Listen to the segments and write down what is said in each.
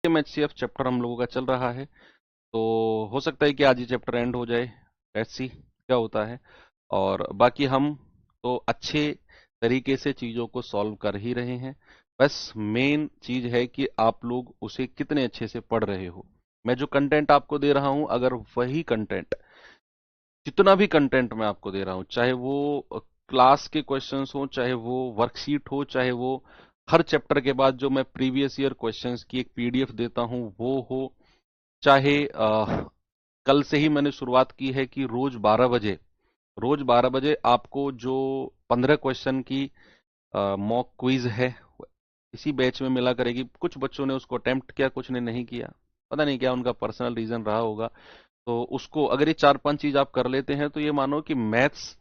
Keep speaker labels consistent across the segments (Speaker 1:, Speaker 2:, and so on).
Speaker 1: HCF chapter हम लोगों का चल रहा है, तो हो सकता है कि आज ये चैप्टर एंड हो जाए। लेट्स सी क्या होता है। और बाकी हम तो अच्छे तरीके से चीजों को सॉल्व कर ही रहे हैं। बस मेन चीज है कि आप लोग उसे कितने अच्छे से पढ़ रहे हो। मैं जो कंटेंट आपको दे रहा हूं, अगर वही कंटेंट, जितना भी कंटेंट मैं आपको दे रहा हूं, चाहे वो क्लास के क्वेश्चंस हो, चाहे वो वर्कशीट हो, चाहे वो हर चैप्टर के बाद जो मैं प्रीवियस ईयर क्वेश्चंस की एक पीडीएफ देता हूं वो हो, चाहे कल से ही मैंने शुरुआत की है कि रोज 12 बजे आपको जो 15 क्वेश्चन की मॉक क्विज है, इसी बैच में मिला करेगी। कुछ बच्चों ने उसको अटेम्प्ट किया, कुछ ने नहीं किया, पता नहीं क्या उनका पर्सनल रीजन रहा होगा। तो उसको अगर ये 4-5 चीज आप कर लेते हैं तो ये मानो कि मैथ्स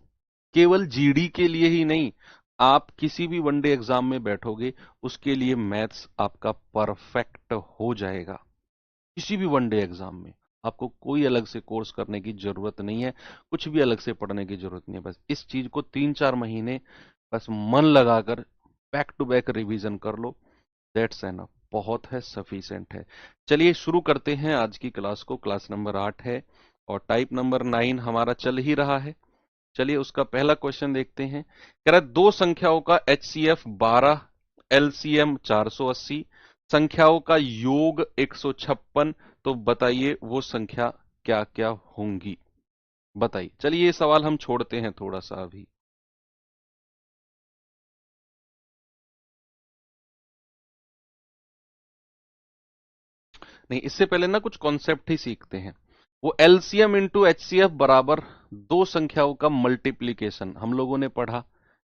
Speaker 1: केवल जीडी के लिए ही नहीं, आप किसी भी वनडे एग्जाम में बैठोगे उसके लिए मैथ्स आपका परफेक्ट हो जाएगा। किसी भी वनडे एग्जाम में आपको कोई अलग से कोर्स करने की जरूरत नहीं है, कुछ भी अलग से पढ़ने की जरूरत नहीं है। बस इस चीज को 3-4 महीने बस मन लगाकर बैक टू बैक रिवीजन कर लो। दैट्स एनफ, बहुत है, सफिशिएंट है। चलिए शुरू करते हैं आज की क्लास को। क्लास नंबर 8 है और टाइप नंबर 9 हमारा चल ही रहा है। चलिए उसका पहला क्वेश्चन देखते हैं। कह रहा है दो संख्याओं का एचसीएफ 12, एलसीएम 480, संख्याओं का योग 156, तो बताइए वो संख्या क्या क्या होंगी। बताइए। चलिए ये सवाल हम छोड़ते हैं थोड़ा सा अभी। नहीं, इससे पहले ना कुछ कॉन्सेप्ट ही सीखते हैं। वो एलसीएम इंटू एचसीएफ बराबर दो संख्याओं का मल्टीप्लीकेशन हम लोगों ने पढ़ा।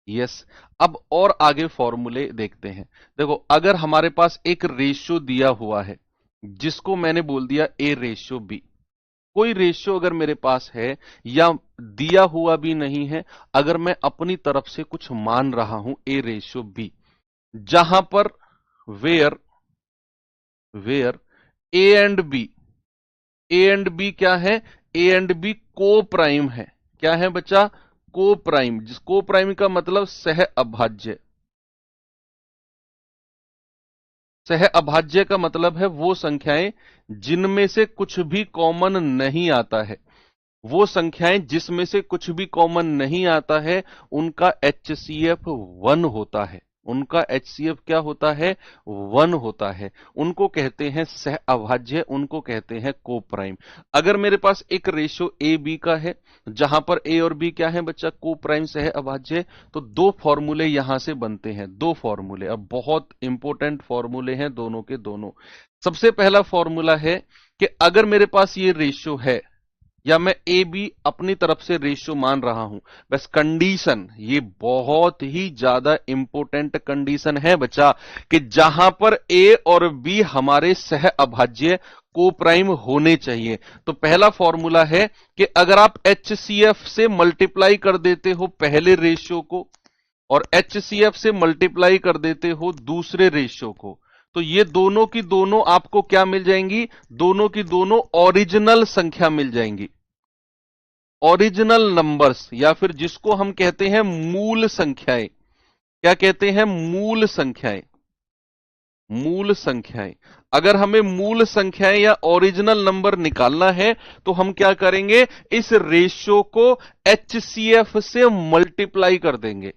Speaker 1: यस। अब और आगे फॉर्मूले देखते हैं। देखो, अगर हमारे पास एक रेशियो दिया हुआ है जिसको मैंने बोल दिया ए रेशियो बी, कोई रेशियो अगर मेरे पास है या दिया हुआ भी नहीं है, अगर मैं अपनी तरफ से कुछ मान रहा हूं ए रेशियो बी, जहां पर where where A and B, A and B क्या है? A and B coprime है। क्या है बच्चा? को प्राइम। जिस को प्राइम का मतलब सह अभाज्य। सह अभाज्य का मतलब है वो संख्याएं जिनमें से कुछ भी कॉमन नहीं आता है। वो संख्याएं जिसमें से कुछ भी कॉमन नहीं आता है, उनका एचसीएफ 1 होता है। उनका एचसीएफ क्या होता है? 1 होता है। उनको कहते हैं सह अभाज्य, उनको कहते हैं को प्राइम। अगर मेरे पास एक रेशियो ए बी का है, जहां पर ए और बी क्या है बच्चा? को प्राइम सह अभाज्य, तो दो फॉर्मूले यहां से बनते हैं। दो फॉर्मूले, अब बहुत इंपॉर्टेंट फॉर्मूले हैं दोनों के दोनों। सबसे पहला फॉर्मूला है कि अगर मेरे पास ये रेशियो है या मैं ए बी अपनी तरफ से रेशियो मान रहा हूं, बस कंडीशन, ये बहुत ही ज्यादा इंपॉर्टेंट कंडीशन है बच्चा, कि जहां पर ए और बी हमारे सह अभाज्य को प्राइम होने चाहिए। तो पहला फॉर्मूला है कि अगर आप एचसीएफ से मल्टीप्लाई कर देते हो पहले रेशियो को और एचसीएफ से मल्टीप्लाई कर देते हो दूसरे रेशियो को, तो ये दोनों की दोनों आपको क्या मिल जाएंगी? दोनों की दोनों ओरिजिनल संख्या मिल जाएंगी। ओरिजिनल नंबर्स, या फिर जिसको हम कहते हैं मूल संख्याएं। क्या कहते हैं? मूल संख्याएं। मूल संख्याएं। अगर हमें मूल संख्याएं या ओरिजिनल नंबर निकालना है तो हम क्या करेंगे? इस रेशियो को एचसीएफ से मल्टीप्लाई कर देंगे।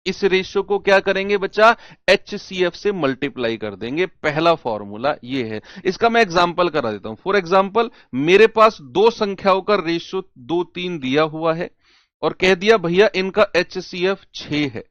Speaker 1: इस रेशियो को क्या करेंगे बच्चा? एचसीएफ से मल्टीप्लाई कर देंगे। पहला फॉर्मूला ये है। इसका मैं एग्जांपल करा देता हूं। फॉर एग्जांपल, मेरे पास दो संख्याओं का रेशियो 2-3 दिया हुआ है और कह दिया भैया इनका एचसीएफ 6 है।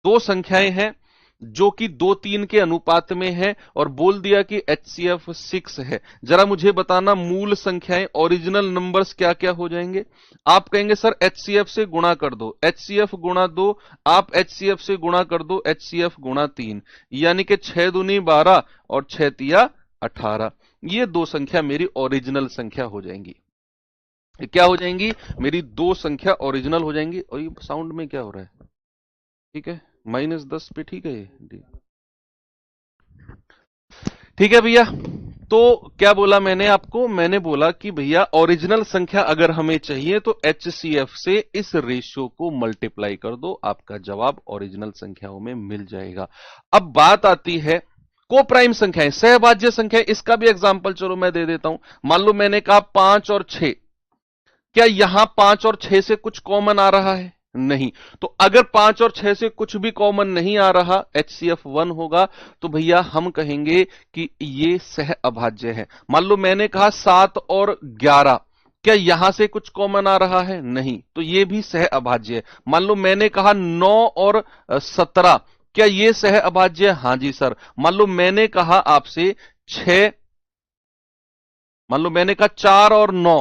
Speaker 1: दो संख्याएं हैं जो कि 2-3 के अनुपात में है और बोल दिया कि एचसीएफ 6 है। जरा मुझे बताना, मूल संख्याएं, ओरिजिनल नंबर्स क्या क्या हो जाएंगे? आप कहेंगे सर एचसीएफ से गुणा कर दो, एचसीएफ गुणा 2, आप एचसीएफ से गुणा कर दो एचसीएफ गुणा 3, यानी कि 6 दूनी 12 और 6 तिया 18। ये दो संख्या मेरी ओरिजिनल संख्या हो जाएंगी। क्या हो जाएंगी? मेरी दो संख्या ओरिजिनल हो जाएंगी। और ये साउंड में क्या हो रहा है? ठीक है, -10 पे ठीक है ये। ठीक है भैया। तो क्या बोला मैंने आपको? मैंने बोला कि भैया ओरिजिनल संख्या अगर हमें चाहिए तो एचसीएफ से इस रेशियो को मल्टीप्लाई कर दो, आपका जवाब ओरिजिनल संख्याओं में मिल जाएगा। अब बात आती है को प्राइम संख्याएं, सहभाज्य संख्या, इसका भी एग्जांपल चलो मैं दे देता हूं। मान लो मैंने कहा 5 और 6, क्या यहां 5 और 6 से कुछ कॉमन आ रहा है? नहीं। तो अगर 5 और 6 से कुछ भी कॉमन नहीं आ रहा, HCF 1 होगा, तो भैया हम कहेंगे कि ये सह अभाज्य है। मान लो मैंने कहा 7 और 11, क्या यहां से कुछ कॉमन आ रहा है? नहीं, तो ये भी सह अभाज्य है। मान लो मैंने कहा 9 और 17, क्या ये सह अभाज्य है? हां जी सर। मान लो मैंने कहा आपसे 6, मान लो मैंने कहा 4 और 9,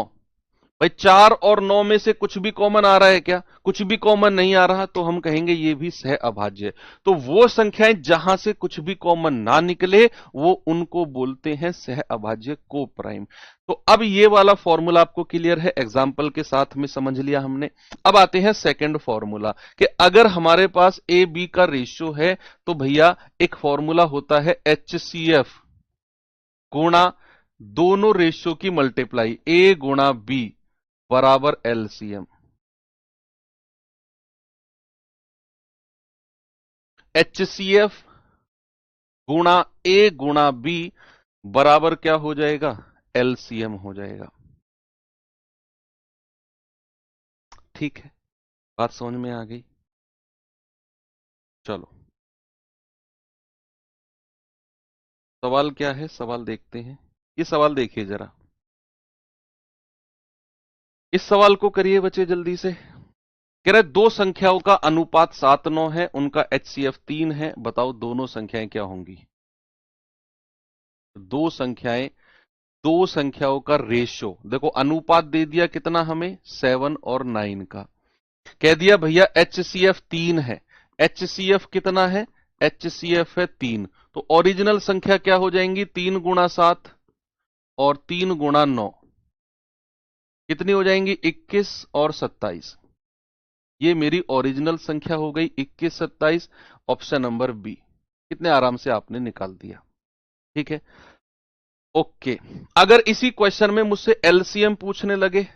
Speaker 1: भाई 4 और 9 में से कुछ भी कॉमन आ रहा है क्या? कुछ भी कॉमन नहीं आ रहा, तो हम कहेंगे ये भी सह अभाज्य है। तो वो संख्याएं जहां से कुछ भी कॉमन ना निकले, वो उनको बोलते हैं सह अभाज्य को प्राइम। तो अब ये वाला फॉर्मूला आपको क्लियर है, एग्जाम्पल के साथ में समझ लिया हमने। अब आते हैं सेकंड फॉर्मूला कि अगर हमारे पास ए बी का रेशियो है, तो भैया एक फॉर्मूला होता है HCF गुणा दोनों रेशियो की मल्टीप्लाई, ए गुणा बी बराबर LCM। HCF गुणा ए गुणा बी बराबर क्या हो जाएगा? LCM हो जाएगा। ठीक है, बात समझ में आ गई? चलो, सवाल क्या है, सवाल देखते हैं। ये सवाल देखिए जरा, इस सवाल को करिए बच्चे जल्दी से। कह रहे दो संख्याओं का अनुपात 7-9 है, उनका HCF 3 है, बताओ दोनों संख्याएं क्या होंगी? दो संख्याओं का रेशियो, देखो अनुपात दे दिया कितना हमें, 7 और 9 का। कह दिया भैया HCF 3 है। HCF कितना है? HCF है 3। तो ओरिजिनल संख्या क्या हो जाएंगी? 3 गुणा 7 और 3 गुणा 9, कितनी हो जाएंगी? 21 और 27। ये ओरिजिनल ओरिजिनल संख्या हो गई 21 27, ऑप्शन नंबर बी। कितने आराम से आपने निकाल दिया। ठीक है, ओके। अगर इसी क्वेश्चन में मुझसे LCM पूछने लगे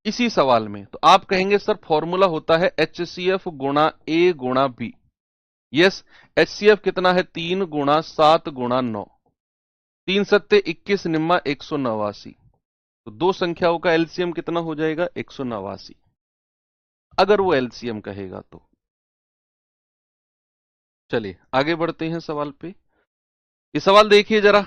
Speaker 1: इसी सवाल में, तो आप कहेंगे सर फॉर्मूला होता है HCF गुणा ए गुणा बी। यस, HCF कितना है? 3 गुणा 7 गुणा 9, 3 सत्ते 21 निम्मा 189। तो दो संख्याओं का LCM कितना हो जाएगा? 189, अगर वो LCM कहेगा तो। चलिए आगे बढ़ते हैं सवाल पे। ये सवाल देखिए जरा,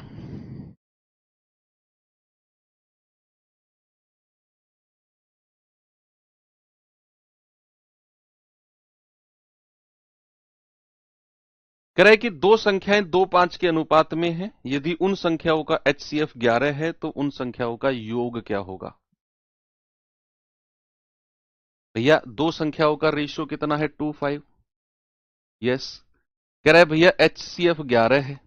Speaker 1: कह रहा है कि दो संख्याएं 2-5 के अनुपात में हैं, यदि उन संख्याओं का HCF 11 है, तो उन संख्याओं का योग क्या होगा? भैया दो संख्याओं का रेशियो कितना है? 2-5। यस, कह रहा है भैया HCF 11 है,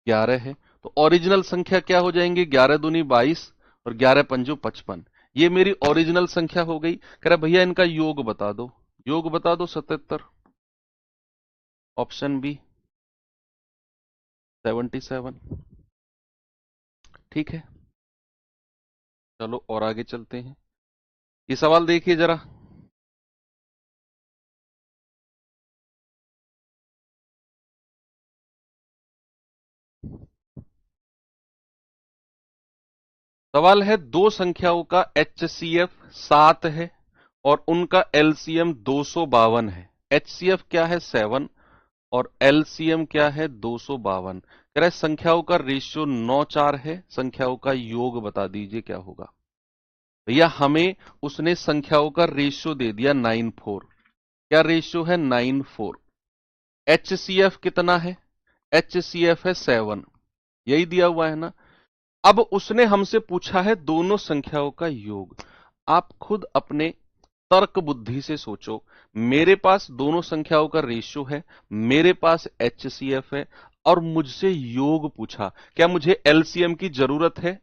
Speaker 1: 11 है, तो ओरिजिनल संख्या क्या हो जाएंगे? 11 दूनी 22 और 11 पंजो 55। ये मेरी ओरिजिनल संख्या हो गई। कह रहा भैया इनका योग बता दो, योग बता दो 77, ऑप्शन बी 77। ठीक है, चलो और आगे चलते हैं। ये सवाल देखिए जरा, सवाल है दो संख्याओं का HCF 7 है और उनका LCM 252 है। HCF क्या है? 7 और LCM क्या है? 252। कह रहा है संख्याओं का रेशियो 9-4 है, संख्याओं का योग बता दीजिए क्या होगा? भैया हमें उसने संख्याओं का रेशियो दे दिया 9-4। क्या रेशियो है? 9-4। HCF कितना है? HCF है 7, यही दिया हुआ है ना। अब उसने हमसे पूछा है दोनों संख्याओं का योग। आप खुद अपने तर्क बुद्धि से सोचो, मेरे पास दोनों संख्याओं का रेशियो है, मेरे पास HCF है और मुझसे योग पूछा, क्या मुझे LCM की जरूरत है?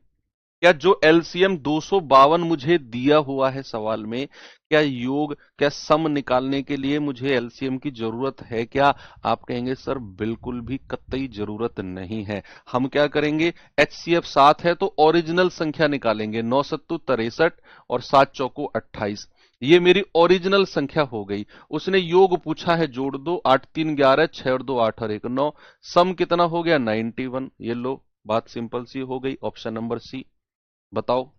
Speaker 1: क्या जो LCM 252 मुझे दिया हुआ है सवाल में, क्या योग, क्या सम निकालने के लिए मुझे LCM की जरूरत है क्या? आप कहेंगे सर बिल्कुल भी कतई जरूरत नहीं है। हम क्या करेंगे? HCF 7 है तो ओरिजिनल संख्या निकालेंगे, 9 सत्तू 63 और 7 चौको 28। ये मेरी ओरिजिनल संख्या हो गई। उसने योग पूछा है, जोड़ दो, 8 3 11, 6 और 2 8 और 1 9। सम कितना हो गया? 91। ये लो, बात सिंपल सी हो गई। Option number C. बताओ।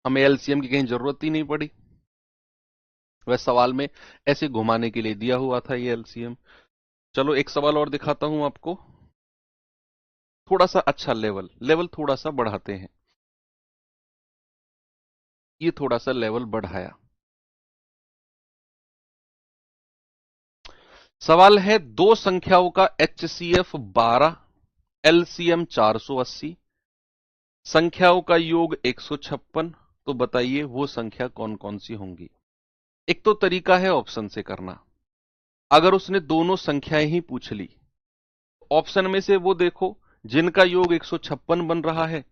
Speaker 1: हमें एलसीएम की कहीं जरूरत ही नहीं पड़ी। वह सवाल में ऐसे घुमाने के लिए दिया हुआ था ये एलसीएम। चलो एक सवाल और दिखाता हूं आपको। थोड़ा सा अच्छा लेवल लेवल थोड़ा सा बढ़ाते हैं। ये थोड़ा सा लेवल बढ़ाया। सवाल है, दो संख्याओं का एचसीएफ 12, एलसीएम 480, संख्याओं का योग 156। तो बताइए वो संख्या कौन कौन सी होंगी? एक तो तरीका है ऑप्शन से करना। अगर उसने दोनों संख्याएं ही पूछ ली, ऑप्शन में से वो देखो जिनका योग 156 बन रहा है,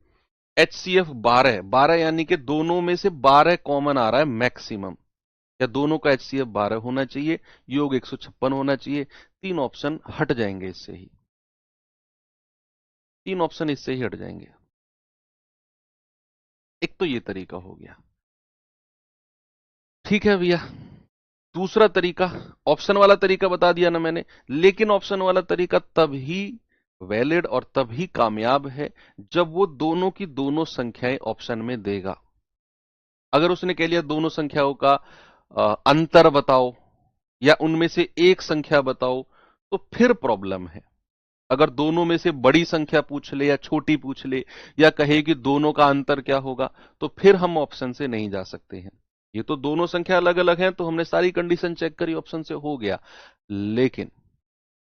Speaker 1: एचसीएफ 12, 12 यानी कि दोनों में से 12 कॉमन आ रहा है मैक्सिमम, या दोनों का एचसीएफ 12 होना चाहिए, योग 156 होना चाहिए। तीन ऑप्शन हट जाएंगे इससे ही, तीन ऑप्शन इससे ही हट जाएंगे। एक तो ये तरीका हो गया। ठीक है भैया, दूसरा तरीका, ऑप्शन वाला तरीका बता दिया ना मैंने, लेकिन ऑप्शन वाला तरीका तभी वैलिड और तभी कामयाब है जब वो दोनों की दोनों संख्याएं ऑप्शन में देगा। अगर उसने कह लिया दोनों संख्याओं का अंतर बताओ या उनमें से एक संख्या बताओ, तो फिर प्रॉब्लम है। अगर दोनों में से बड़ी संख्या पूछ ले या छोटी पूछ ले, या कहे कि दोनों का अंतर क्या होगा, तो फिर हम ऑप्शन से नहीं जा सकते हैं। ये तो दोनों संख्या अलग अलग हैं, तो हमने सारी कंडीशन चेक करी, ऑप्शन से हो गया। लेकिन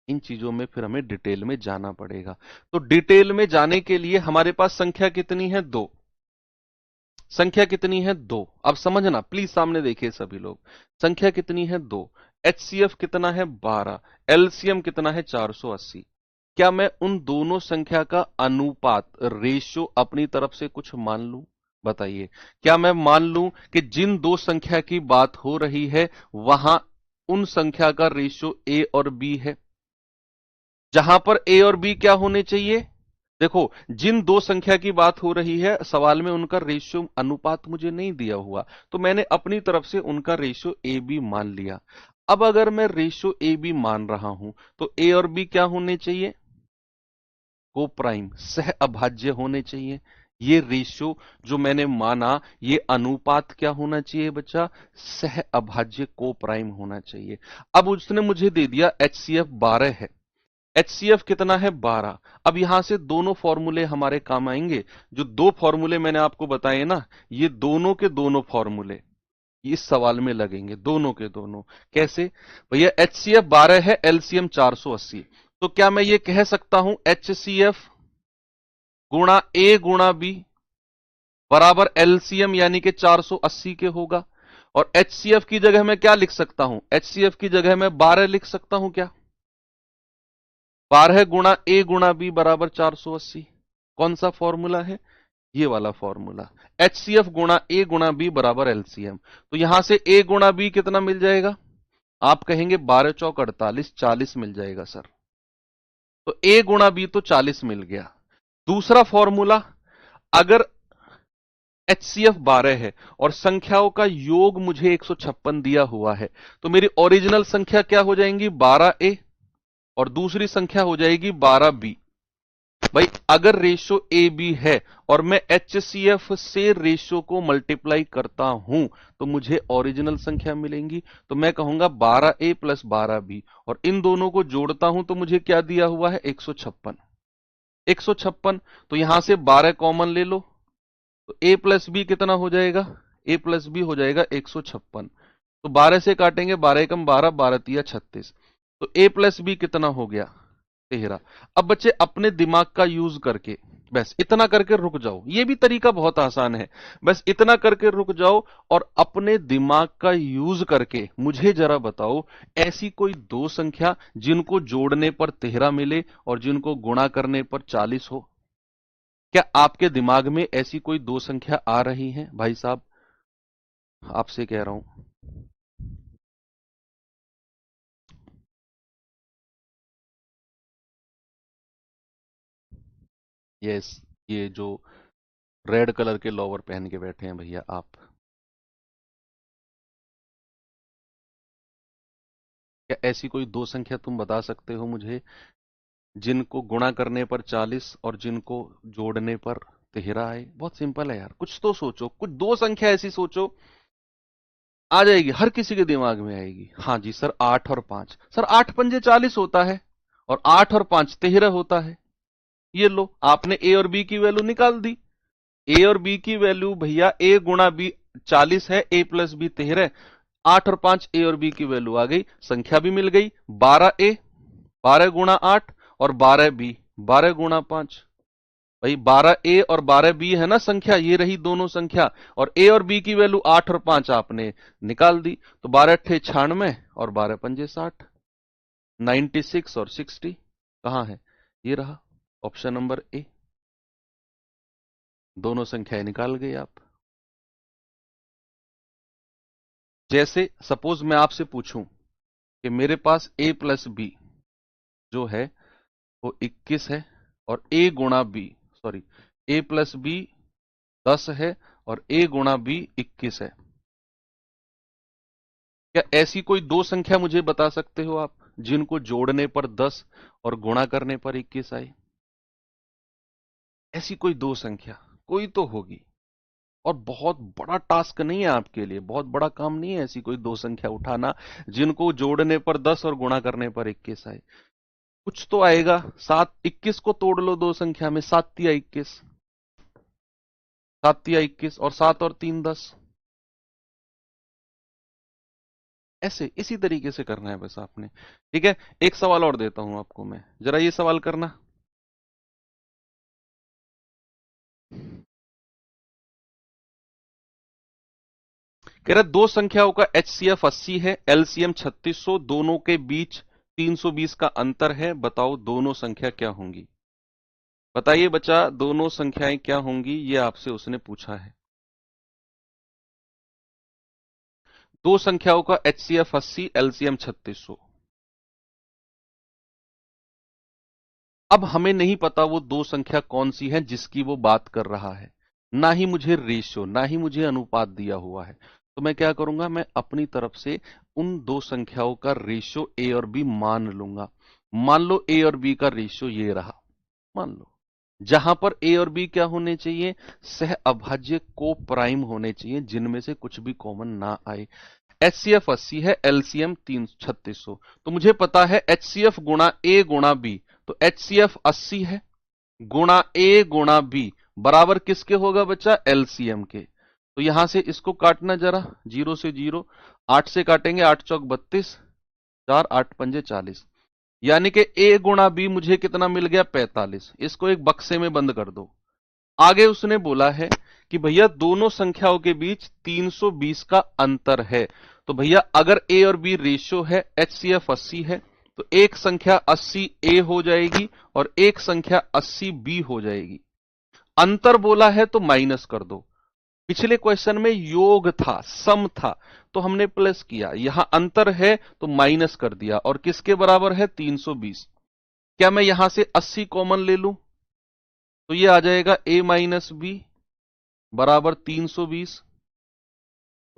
Speaker 1: इन चीजों में फिर हमें डिटेल में जाना पड़ेगा। तो डिटेल में जाने के लिए हमारे पास संख्या कितनी है? दो। संख्या कितनी है? दो। अब समझना प्लीज, सामने देखिए सभी लोग। संख्या कितनी है? दो। एचसीएफ कितना है? 12। एलसीएम कितना है? 480। क्या मैं उन दोनों संख्या का अनुपात, रेशियो अपनी तरफ से कुछ मान लूं? बताइए। क्या मैं मान लूं कि जिन दो संख्या की बात हो रही है वहां उन संख्या का रेशियो ए और बी है, जहां पर ए और बी क्या होने चाहिए? देखो, जिन दो संख्या की बात हो रही है सवाल में उनका रेशियो अनुपात मुझे नहीं दिया हुआ, तो मैंने अपनी तरफ से उनका रेशियो ए बी मान लिया। अब अगर मैं रेशियो ए बी मान रहा हूं, तो ए और बी क्या होने चाहिए? को प्राइम, सह अभाज्य होने चाहिए। ये रेशियो जो मैंने माना, ये अनुपात क्या होना चाहिए बच्चा? सह अभाज्य को प्राइम होना चाहिए। अब उसने मुझे दे दिया एचसीएफ 12 है। एचसीएफ कितना है? 12। अब यहां से दोनों फॉर्मूले हमारे काम आएंगे। जो दो फॉर्मूले मैंने आपको बताए ना, ये दोनों के दोनों फॉर्मूले इस सवाल में लगेंगे, दोनों के दोनों। कैसे भैया? एचसीएफ 12 है, एलसीएम 480। तो क्या मैं ये कह सकता हूं एचसीएफ गुणा ए गुणा बी बराबर एलसीएम यानी कि 480 के होगा? और एचसीएफ की जगह मैं क्या लिख सकता हूं? एचसीएफ की जगह मैं 12 लिख सकता हूं क्या? 12 गुणा ए गुणा बी बराबर 480। कौन सा फॉर्मूला है? ये वाला फॉर्मूला। एचसीएफ गुणा ए गुणा बी बराबर एलसीएम। तो यहां से ए गुणा बी कितना मिल जाएगा? आप कहेंगे 12 चौक 48, 40 मिल जाएगा सर। तो ए गुणा बी तो 40 मिल गया। दूसरा फॉर्मूला, अगर एचसीएफ 12 है और संख्याओं का योग मुझे 156 दिया हुआ है, तो मेरी ओरिजिनल संख्या क्या हो जाएंगी? 12 ए, और दूसरी संख्या हो जाएगी 12 बी। भाई अगर रेशो ए बी है और मैं एचसीएफ से रेशो को मल्टीप्लाई करता हूं, तो मुझे ओरिजिनल संख्या मिलेंगी। तो मैं कहूंगा 12 ए प्लस 12 बी, और इन दोनों को जोड़ता हूं तो मुझे क्या दिया हुआ है? 156। 156, तो यहां से 12 कॉमन ले लो, तो ए प्लस बी कितना हो जाएगा? ए प्लस बी हो जाएगा 156। तो 12 से काटेंगे, 12 एकम 12, 12 तिया 36। तो ए प्लस बी कितना हो गया? 13। अब बच्चे अपने दिमाग का यूज करके, बस इतना करके रुक जाओ। ये भी तरीका बहुत आसान है। बस इतना करके रुक जाओ और अपने दिमाग का यूज करके मुझे जरा बताओ, ऐसी कोई दो संख्या जिनको जोड़ने पर 13 मिले और जिनको गुणा करने पर 40 हो। क्या आपके दिमाग में ऐसी कोई दो संख्या आ रही हैं भाई साहब? आपसे कह रहा हूं। यस, ये जो रेड कलर के लोवर पहन के बैठे हैं भैया आप। क्या ऐसी कोई दो संख्या तुम बता सकते हो मुझे जिनको गुणा करने पर 40 और जिनको जोड़ने पर 13 आए? बहुत सिंपल है यार, कुछ तो सोचो, कुछ दो संख्या ऐसी सोचो, आ जाएगी, हर किसी के दिमाग में आएगी। हाँ जी सर, 8 और 5। सर 8 पंजे 40 होता है और 8 और 5 13 होता है। ये लो, आपने ए और बी की वैल्यू निकाल दी। ए और बी की वैल्यू भैया, ए गुणा बी 40 है, ए प्लस बी 13, 8 और 5 ए और बी की वैल्यू आ गई, संख्या भी मिल गई। 12 ए, 12 गुणा 8 और 12 बी, 12 गुणा 5। भाई 12 ए और 12 बी है ना संख्या, ये रही दोनों संख्या, और ए और बी की वैल्यू 8 और 5 आपने निकाल दी, तो 12 अट्ठे 96 और 12 पंजे 60, 96 और 60 कहां है? ये रहा ऑप्शन नंबर ए। दोनों संख्याएं निकाल गए आप। जैसे सपोज मैं आपसे पूछूं कि मेरे पास a प्लस बी जो है वो 21 है और a गुणा B, sorry, a plus B 10 है और a गुणा बी 21 है। क्या ऐसी कोई दो संख्या मुझे बता सकते हो आप जिनको जोड़ने पर 10 और गुणा करने पर 21 आए? ऐसी कोई दो संख्या कोई तो होगी, और बहुत बड़ा टास्क नहीं है आपके लिए, बहुत बड़ा काम नहीं है ऐसी कोई दो संख्या उठाना जिनको जोड़ने पर 10 और गुणा करने पर 21 आए। कुछ तो आएगा। 7 21 को तोड़ लो दो संख्या में, 7 तिया 21, 7 तिया 21 और 7 और 3 10। ऐसे इसी तरीके से करना है बस आपने। ठीक है, एक सवाल और देता हूं आपको मैं, जरा ये सवाल करना। कह रहा दो संख्याओं का एचसीएफ 80 है, एलसीएम 3600, दोनों के बीच 320 का अंतर है, बताओ दोनों संख्या क्या होंगी? बताइए बच्चा, दोनों संख्याएं क्या होंगी, ये आपसे उसने पूछा है। दो संख्याओं का एचसीएफ 80, एलसीएम 3600। अब हमें नहीं पता वो दो संख्या कौन सी है जिसकी वो बात कर रहा है, ना ही मुझे रेशियो, ना ही मुझे अनुपात दिया हुआ है। तो मैं क्या करूंगा, मैं अपनी तरफ से उन दो संख्याओं का रेशियो ए और बी मान लूंगा। मान लो ए और बी का रेशियो ये रहा, मान लो, जहां पर ए और बी क्या होने चाहिए, सह अभाज्य को प्राइम होने चाहिए, जिनमें से कुछ भी कॉमन ना आए। एचसीएफ 80 है, एलसीएम 3600, तो मुझे पता है एचसीएफ गुणा ए गुणा बी, तो एचसीएफ 80 है गुणा ए गुणा बी बराबर किसके होगा बच्चा? एलसीएम के। तो यहां से इसको काटना जरा, 0 से 0, 8 से काटेंगे, 8 चौक 32, 4 8 पंजे 40, यानी कि ए गुणा बी मुझे कितना मिल गया? 45। इसको एक बक्से में बंद कर दो। आगे उसने बोला है कि भैया दोनों संख्याओं के बीच 320 का अंतर है, तो भैया अगर ए और बी रेशियो है, एचसीएफ 80 है, तो एक संख्या 80 ए हो जाएगी और एक संख्या 80 बी हो जाएगी। अंतर बोला है तो माइनस कर दो। पिछले क्वेश्चन में योग था, सम था, तो हमने प्लस किया, यहां अंतर है तो माइनस कर दिया, और किसके बराबर है? 320। क्या मैं यहां से 80 कॉमन ले लूं? तो ये आ जाएगा a माइनस बी बराबर 320,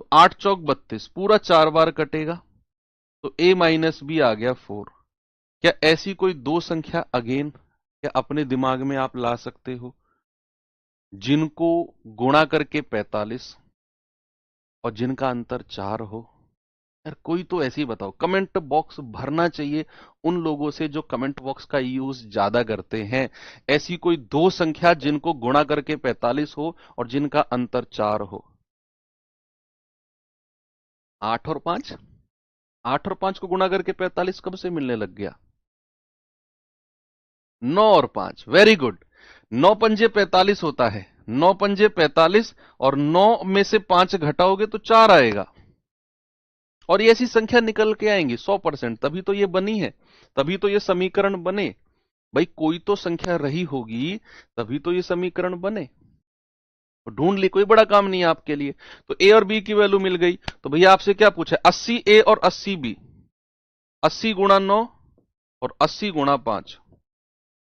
Speaker 1: तो 8 चौक 32, पूरा 4 बार कटेगा, तो a माइनस बी आ गया 4। क्या ऐसी कोई दो संख्या अगेन क्या अपने दिमाग में आप ला सकते हो जिनको गुणा करके 45 और जिनका अंतर 4 हो? यार कोई तो ऐसे ही बताओ, कमेंट बॉक्स भरना चाहिए उन लोगों से जो कमेंट बॉक्स का यूज ज्यादा करते हैं। ऐसी कोई दो संख्या जिनको गुणा करके 45 हो और जिनका अंतर 4 हो। 8 और 5, 8 और 5 को गुणा करके 45 कब से मिलने लग गया? 9 और 5, वेरी गुड। 9 पंजे 45 होता है, 9 पंजे 45, और 9 में से 5 घटाओगे तो 4 आएगा, और ये ऐसी संख्या निकल के आएंगी 100%, तभी तो ये बनी है, तभी तो ये समीकरण बने। भाई कोई तो संख्या रही होगी तभी तो ये समीकरण बने। तो ढूंढ ली, कोई बड़ा काम नहीं है आपके लिए। तो ए और बी की वैल्यू मिल गई, तो भैया आपसे क्या पूछा? 80 ए और 80 बी, 80 गुणा 9 और 80 गुणा 5,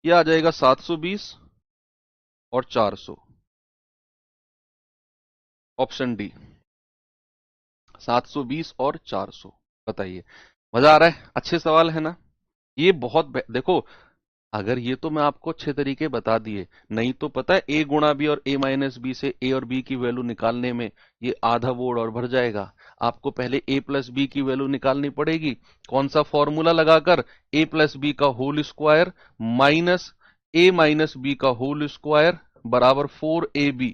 Speaker 1: यह आ जाएगा 720 और 400। ऑप्शन डी 720 और 400। बताइए, मजा आ रहा है? अच्छे सवाल है ना? ये देखो, अगर ये तो मैं आपको अच्छे तरीके बता दिए, नहीं तो पता है ए गुणा बी और ए माइनस बी से ए और बी की वैल्यू निकालने में ये आधा बोर्ड और भर जाएगा। आपको पहले ए प्लस बी की वैल्यू निकालनी पड़ेगी। कौन सा फॉर्मूला लगाकर? ए प्लस बी का होल स्क्वायर माइनस ए माइनस बी का होल स्क्वायर बराबर 4ab।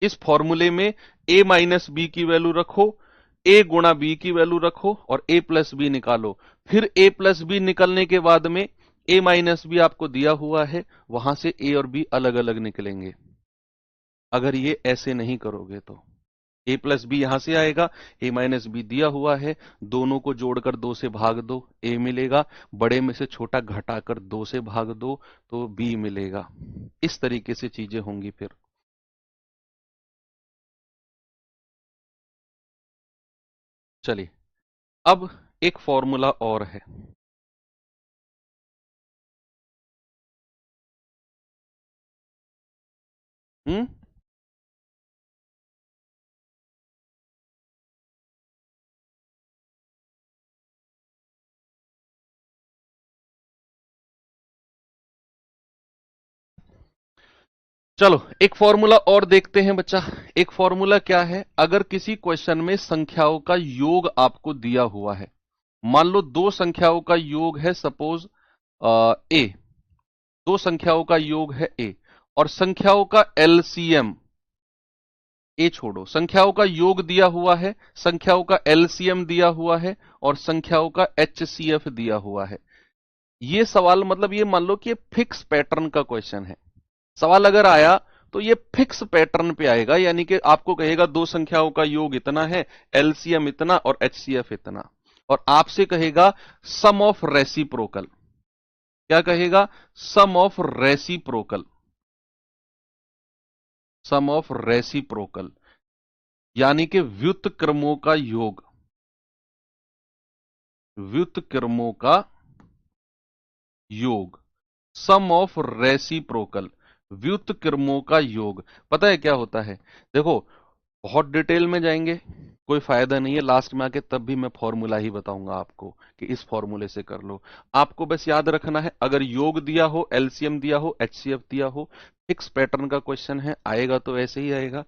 Speaker 1: इस फॉर्मूले में ए माइनस बी की वैल्यू रखो, ए गुणा बी की वैल्यू रखो और ए प्लस बी निकालो। फिर ए प्लस बी निकलने के बाद में ए माइनस बी आपको दिया हुआ है, वहां से ए और बी अलग अलग निकलेंगे। अगर ये ऐसे नहीं करोगे तो ए प्लस बी यहां से आएगा, ए माइनस बी दिया हुआ है, दोनों को जोड़कर 2 से भाग दो, ए मिलेगा। बड़े में से छोटा घटाकर 2 से भाग दो तो बी मिलेगा। इस तरीके से चीजें होंगी फिर। चलिए, अब एक फॉर्मूला और है। हम्म चलो, एक फॉर्मूला और देखते हैं बच्चा। एक फॉर्मूला क्या है? अगर किसी क्वेश्चन में संख्याओं का योग आपको दिया हुआ है, मान लो दो संख्याओं का योग है, सपोज ए, दो संख्याओं का योग है ए, और संख्याओं का एलसीएम, ए छोड़ो, संख्याओं का योग दिया हुआ है, संख्याओं का एलसीएम दिया हुआ है और संख्याओं का एचसीएफ दिया हुआ है। ये सवाल मतलब ये मान लो कि ये फिक्स पैटर्न का क्वेश्चन है। सवाल अगर आया तो ये फिक्स पैटर्न पे आएगा, यानी कि आपको कहेगा दो संख्याओं का योग इतना है, एलसीएम इतना और एचसीएफ इतना, और आपसे कहेगा सम ऑफ रेसिप्रोकल। क्या कहेगा? Sum of reciprocal. Sum of reciprocal यानी कि व्युत्क्रमों का योग, व्युत्क्रमों का योग, सम ऑफ रेसिप्रोकल, व्युत्क्रमों का योग। पता है क्या होता है? देखो, बहुत डिटेल में जाएंगे कोई फायदा नहीं है, लास्ट में आके तब भी मैं फॉर्मूला ही बताऊंगा आपको कि इस फॉर्मूले से कर लो। आपको बस याद रखना है, अगर योग दिया हो, एलसीएम दिया हो, एचसीएफ दिया हो, फिक्स पैटर्न का क्वेश्चन है, आएगा तो ऐसे ही आएगा।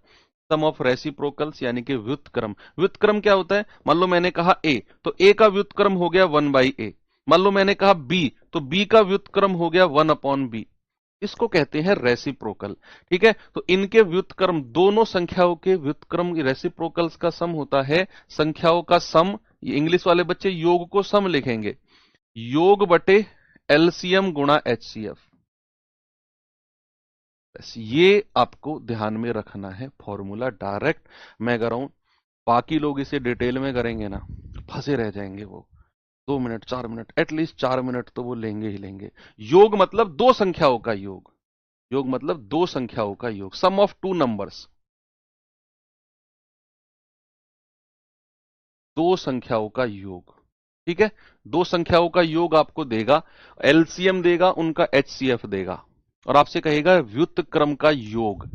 Speaker 1: सम ऑफ रेसिप्रोकल्स यानी कि व्युत्क्रम। व्युत्क्रम क्या होता है? मान लो मैंने कहा ए, तो ए का व्युत्क्रम हो गया 1/a। मान लो मैंने कहा बी, तो बी का व्युत्क्रम हो गया 1/b। इसको कहते हैं रेसिप्रोकल। ठीक है, तो इनके व्युत्क्रम, दोनों संख्याओं के व्युत्क्रम रेसिप्रोकल्स का सम होता है संख्याओं का सम। ये इंग्लिश वाले बच्चे योग को सम लिखेंगे, योग बटे एलसीएम गुणा एचसीएफ। बस ये आपको ध्यान में रखना है फॉर्मूला। डायरेक्ट मैं कर रहा हूं, बाकी लोग इसे डिटेल में करेंगे ना, फंसे रह जाएंगे वो। 2 मिनट 4 मिनट, एटलीस्ट 4 मिनट तो वो लेंगे ही लेंगे। योग मतलब दो संख्याओं का योग, योग मतलब दो संख्याओं का योग, सम ऑफ टू नंबर्स। दो संख्याओं का योग, ठीक है, दो संख्याओं का योग आपको देगा, एलसीएम देगा, उनका एचसीएफ देगा, और आपसे कहेगा व्युत्क्रम का योग,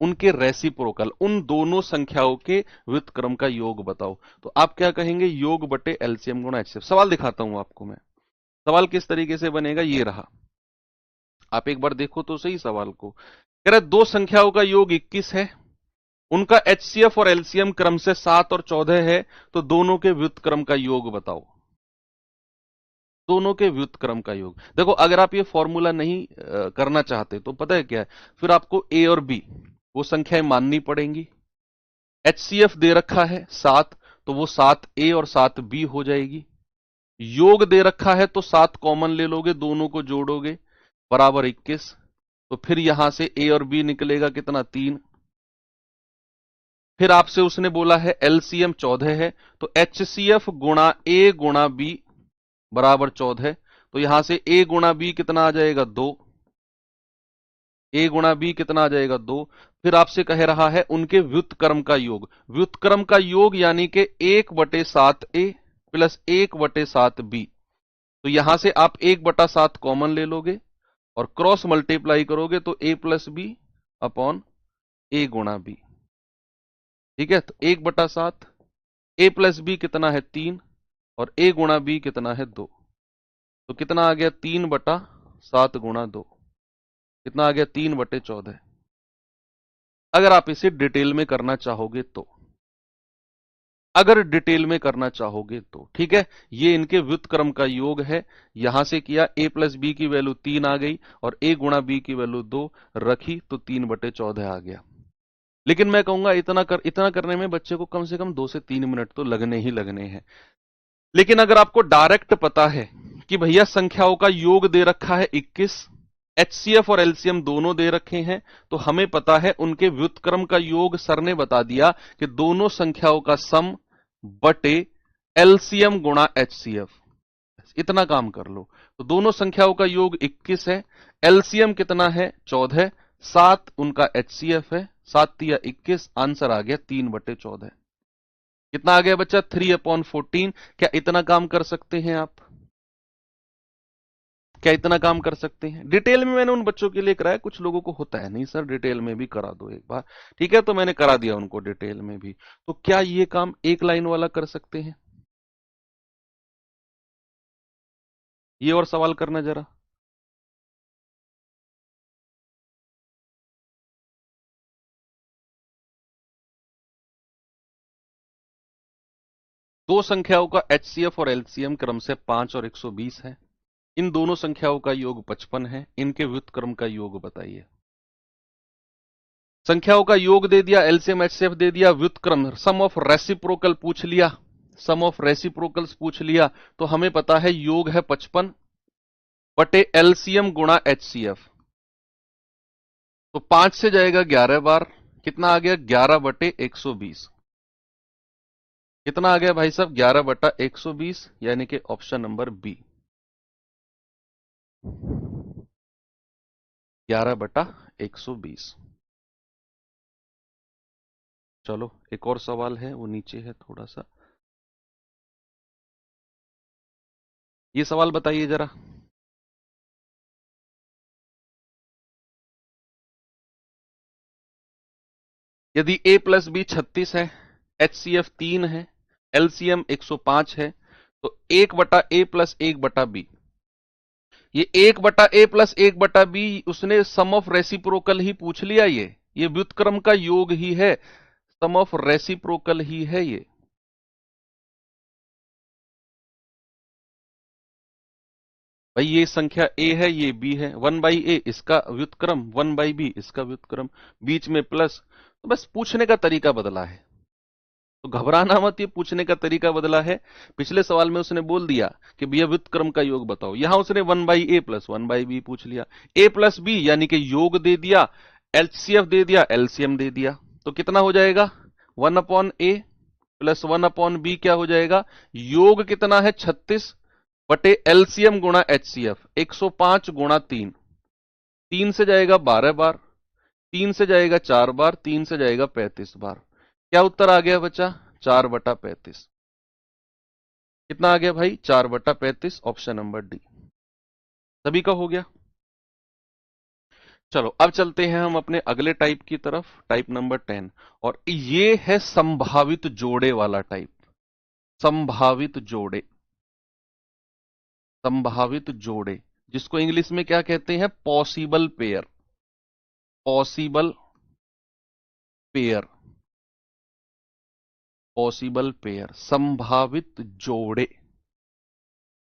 Speaker 1: उनके रेसिप्रोकल, उन दोनों संख्याओं के व्युत्क्रम का योग बताओ। तो आप क्या कहेंगे? योग बटे एलसीएम गुणा एचसीएफ। सवाल दिखाता हूं आपको मैं, सवाल किस तरीके से बनेगा, ये रहा। आप एक बार देखो तो सही सवाल को। कह रहा है दो संख्याओं का योग 21 है, उनका एचसीएफ और एलसीएम क्रम से 7 और 14 है, तो दोनों के व्युत्क्रम का योग बताओ। दोनों के व्युत्क्रम का योग। देखो, अगर आप ये फॉर्मूला नहीं करना चाहते तो पता है क्या है, फिर आपको ए और बी वो संख्याएं माननी पड़ेंगी। एचसीएफ दे रखा है 7, तो वो 7a और 7b हो जाएगी। योग दे रखा है तो 7 कॉमन ले लोगे, दोनों को जोड़ोगे, बराबर 21। तो फिर यहां से ए और बी निकलेगा कितना? 3। फिर आपसे उसने बोला है एलसीएम 14 है, तो एचसीएफ गुणा ए गुणा बी बराबर 14। तो यहां से ए गुणा बी कितना आ जाएगा? 2। ए गुणा बी कितना आ जाएगा? 2। फिर आपसे कह रहा है उनके व्युत्क्रम का योग, व्युत्क्रम का योग यानी कि 1/7a प्लस 1/7b। तो यहां से आप 1/7 कॉमन ले लोगे और क्रॉस मल्टीप्लाई करोगे तो a प्लस बी अपॉन ए गुणा बी। ठीक है, तो 1/7, a प्लस बी कितना है 3, और a गुणा b कितना है 2, तो कितना आ गया 3/7 गुणा 2, कितना आ गया 3/14। अगर आप इसे डिटेल में करना चाहोगे तो, अगर डिटेल में करना चाहोगे तो, ठीक है, ये इनके व्युत्क्रम का योग है। यहां से किया, a प्लस बी की वैल्यू 3 आ गई और a गुणा बी की वैल्यू 2 रखी, तो 3/14 आ गया। लेकिन मैं कहूंगा इतना करने में बच्चे को कम से कम 2 से 3 मिनट तो लगने ही लगने हैं। लेकिन अगर आपको डायरेक्ट पता है कि भैया संख्याओं का योग दे रखा है 21, एचसीएफ और एलसीएम दोनों दे रखे हैं, तो हमें पता है उनके व्युत्क्रम का योग सर ने बता दिया कि दोनों संख्याओं का सम बटे एलसीएम गुणा एचसीएफ। इतना काम कर लो, तो दोनों संख्याओं का योग 21 है, एलसीएम कितना है 14, 7 उनका एचसीएफ है, 7 तिया 21, आंसर आ गया 3/14। कितना आ गया बच्चा 3/14। क्या इतना काम कर सकते हैं आप? क्या इतना काम कर सकते हैं? डिटेल में मैंने उन बच्चों के लिए कराया, कुछ लोगों को होता है नहीं सर डिटेल में भी करा दो एक बार, ठीक है, तो मैंने करा दिया उनको डिटेल में भी। तो क्या ये काम एक लाइन वाला कर सकते हैं? ये और सवाल करना जरा। दो संख्याओं का एचसीएफ और एलसीएम क्रम से 5 और 120 है। इन दोनों संख्याओं का योग 55 है। इनके व्युत्क्रम का योग बताइए। संख्याओं का योग दे दिया, एलसीएम एचसीएफ दे दिया, व्युत्क्रम सम ऑफ रेसिप्रोकल पूछ लिया, सम ऑफ रेसिप्रोकल्स पूछ लिया, तो हमें पता है योग है 55 बटे एलसीएम गुणा एचसीएफ। तो 5 से जाएगा 11 बार, कितना आ गया 11/120। कितना आ गया भाई साहब 11/120, यानी कि ऑप्शन नंबर बी 11/120। चलो एक और सवाल है, वो नीचे है थोड़ा सा, ये सवाल बताइए जरा। यदि a प्लस बी 36 है, एचसीएफ 3 है, एलसीएम 105 है, तो 1/a प्लस 1/b, ये 1/a प्लस 1/b उसने सम ऑफ रेसिप्रोकल ही पूछ लिया। ये व्युत्क्रम का योग ही है, सम ऑफ रेसिप्रोकल ही है ये। भाई ये संख्या a है, ये b है, 1/a इसका व्युत्क्रम, 1/b इसका व्युत्क्रम, बीच में प्लस, तो बस पूछने का तरीका बदला है। तो घबराना मत, ये पूछने का तरीका बदला है। पिछले सवाल में उसने बोल दिया कि भैया व्युत्क्रम का योग बताओ, यहां उसने 1/a प्लस 1/b पूछ लिया, a प्लस b यानी कि योग दे दिया, एचसीएफ दे दिया, एलसीएम दे दिया, तो कितना हो जाएगा 1/a प्लस 1/b क्या हो जाएगा, योग कितना है 36 बटे एलसीएम गुणा एचसीएफ 105 गुणा 3, 3 से जाएगा 12 बार, 3 से जाएगा 4 बार, 3 से जाएगा 35 बार। क्या उत्तर आ गया बच्चा 4/35। कितना आ गया भाई 4/35, ऑप्शन नंबर डी। सभी का हो गया। चलो अब चलते हैं हम अपने अगले टाइप की तरफ, टाइप नंबर 10, और ये है संभावित जोड़े वाला टाइप। संभावित जोड़े, संभावित जोड़े, जिसको इंग्लिश में क्या कहते हैं, possible pair, possible pair, possible pair, संभावित जोड़े,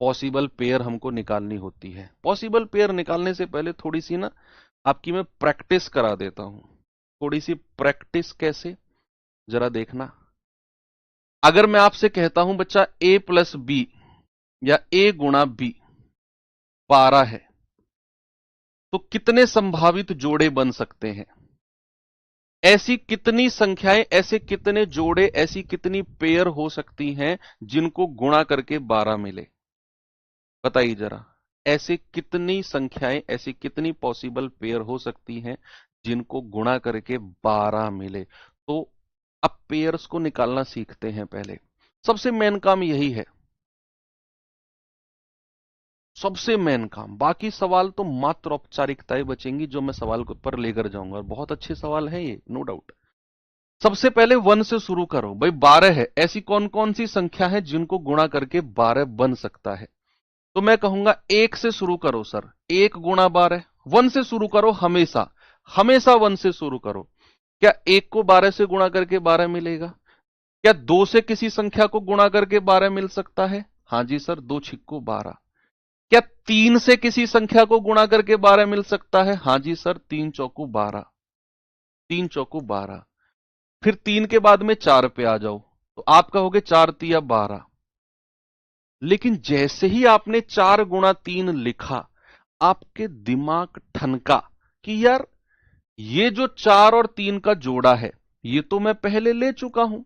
Speaker 1: पॉसिबल पेयर हमको निकालनी होती है। पॉसिबल पेयर निकालने से पहले थोड़ी सी ना आपकी मैं प्रैक्टिस करा देता हूं। थोड़ी सी प्रैक्टिस कैसे, जरा देखना। अगर मैं आपसे कहता हूं बच्चा a प्लस बी या a गुणा बी 12 है, तो कितने संभावित जोड़े बन सकते हैं? ऐसी कितनी संख्याएं, ऐसे कितने जोड़े, ऐसी कितनी पेयर हो सकती हैं जिनको गुणा करके 12 मिले? बताइए जरा, ऐसे कितनी संख्याएं, ऐसी कितनी पॉसिबल पेयर हो सकती हैं जिनको गुणा करके 12 मिले? तो अब पेयर्स को निकालना सीखते हैं पहले। सबसे मेन काम यही है, सबसे मेन काम। बाकी सवाल तो मात्र औपचारिकताएं बचेंगी जो मैं सवाल पर लेकर जाऊंगा, और बहुत अच्छे सवाल हैं ये, नो डाउट। सबसे पहले 1 से शुरू करो भाई, 12 है, ऐसी कौन कौन सी संख्या है जिनको गुणा करके 12 बन सकता है? तो मैं कहूंगा 1 से शुरू करो सर, 1 गुणा 12। 1 से शुरू करो, हमेशा हमेशा 1 से शुरू करो। क्या 1 को 12 से गुणा करके 12 मिलेगा? क्या 2 से किसी संख्या को गुणा करके 12 मिल सकता है? हां जी सर, 2 छिक्को 12। क्या 3 से किसी संख्या को गुणा करके 12 मिल सकता है? हां जी सर, 3 चौकू 12, 3 चौकू 12। फिर 3 के बाद में 4 पे आ जाओ, तो आप कहोगे 4 तिया 12। लेकिन जैसे ही आपने 4 गुणा 3 लिखा, आपके दिमाग ठनका कि यार ये जो 4 और 3 का जोड़ा है, ये तो मैं पहले ले चुका हूं।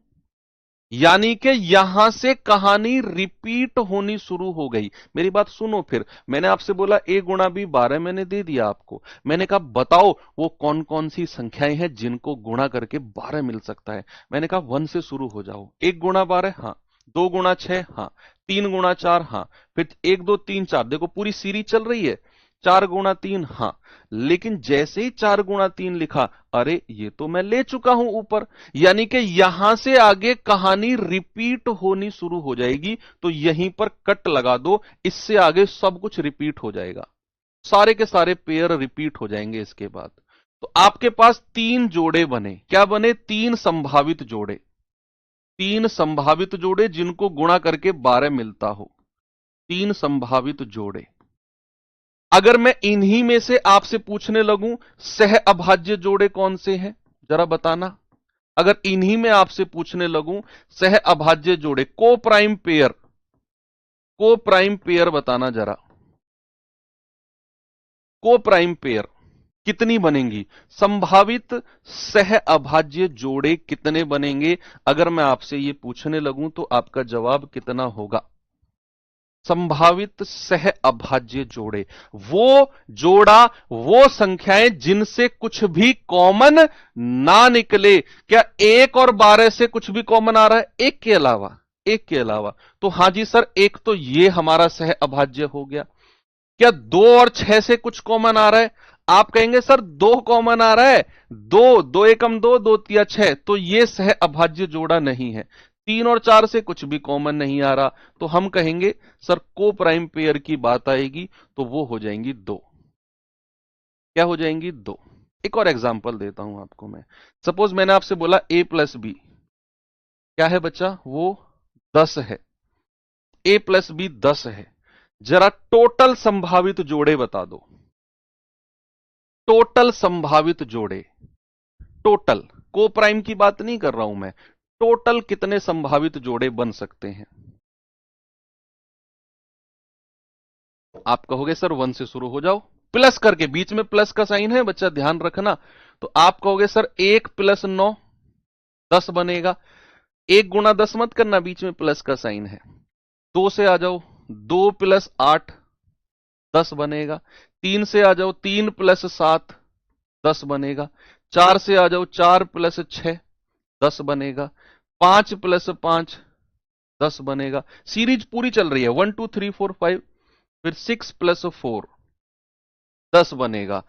Speaker 1: यानी कि यहां से कहानी रिपीट होनी शुरू हो गई। मेरी बात सुनो, फिर मैंने आपसे बोला a गुणा b 12, मैंने दे दिया आपको। मैंने कहा बताओ वो कौन कौन सी संख्याएं हैं जिनको गुणा करके 12 मिल सकता है। मैंने कहा 1 से शुरू हो जाओ। 1 गुणा 12, हाँ। 2 गुणा 6, हाँ। 3 गुणा 4, हाँ। फिर 1 2 3 4, देखो पूरी सीरीज चल रही है। 4 गुणा 3, हाँ। लेकिन जैसे ही 4 गुणा 3 लिखा, अरे ये तो मैं ले चुका हूं ऊपर। यानी कि यहां से आगे कहानी रिपीट होनी शुरू हो जाएगी। तो यहीं पर कट लगा दो, इससे आगे सब कुछ रिपीट हो जाएगा। सारे के सारे पेयर रिपीट हो जाएंगे इसके बाद। तो आपके पास 3 जोड़े बने। क्या बने? 3 संभावित जोड़े। 3 संभावित जोड़े जिनको गुणा करके 12 मिलता हो। 3 संभावित जोड़े। अगर मैं इन्हीं में से आपसे पूछने लगूं सह अभाज्य जोड़े कौन से हैं, जरा बताना। अगर इन्हीं में आपसे पूछने लगूं सह अभाज्य जोड़े, को प्राइम पेयर, को प्राइम पेयर बताना जरा। को प्राइम पेयर कितनी बनेंगी? संभावित सह अभाज्य जोड़े कितने बनेंगे? अगर मैं आपसे ये पूछने लगूं तो आपका जवाब कितना होगा? संभावित सह अभाज्य जोड़े, वो जोड़ा, वो संख्याएं जिनसे कुछ भी कॉमन ना निकले। क्या 1 और 12 से कुछ भी कॉमन आ रहा है? 1 के अलावा, 1 के अलावा। तो हां जी सर, एक तो ये हमारा सह अभाज्य हो गया। क्या 2 और 6 से कुछ कॉमन आ रहा है? आप कहेंगे सर 2 कॉमन आ रहा है, 2 2 एकम 2, 2 तिया 6, तो ये सह अभाज्य जोड़ा नहीं है। 3 और 4 से कुछ भी कॉमन नहीं आ रहा, तो हम कहेंगे सर को प्राइम पेयर की बात आएगी तो वो हो जाएंगी 2। क्या हो जाएंगी? 2। एक और एग्जांपल देता हूं आपको मैं। सपोज मैंने आपसे बोला a प्लस बी क्या है बच्चा? वो 10 है। a प्लस बी 10 है। जरा टोटल संभावित जोड़े बता दो। टोटल संभावित जोड़े, टोटल, को प्राइम की बात नहीं कर रहा हूं मैं। टोटल कितने संभावित जोड़े बन सकते हैं? आप कहोगे सर 1 से शुरू हो जाओ, प्लस करके, बीच में प्लस का साइन है बच्चा, ध्यान रखना। तो आप कहोगे सर 1 प्लस 9 10 बनेगा। 1 गुणा 10 मत करना, बीच में प्लस का साइन है। 2 से आ जाओ, 2 प्लस 8 10 बनेगा। 3 से आ जाओ, 3 प्लस 7 10 बनेगा। 4 से आ जाओ, 4 प्लस 6 10 बनेगा। 5 प्लस 5 10 बनेगा। सीरीज पूरी चल रही है, 1 2 3 4 5। फिर 6 प्लस 4 10 बनेगा।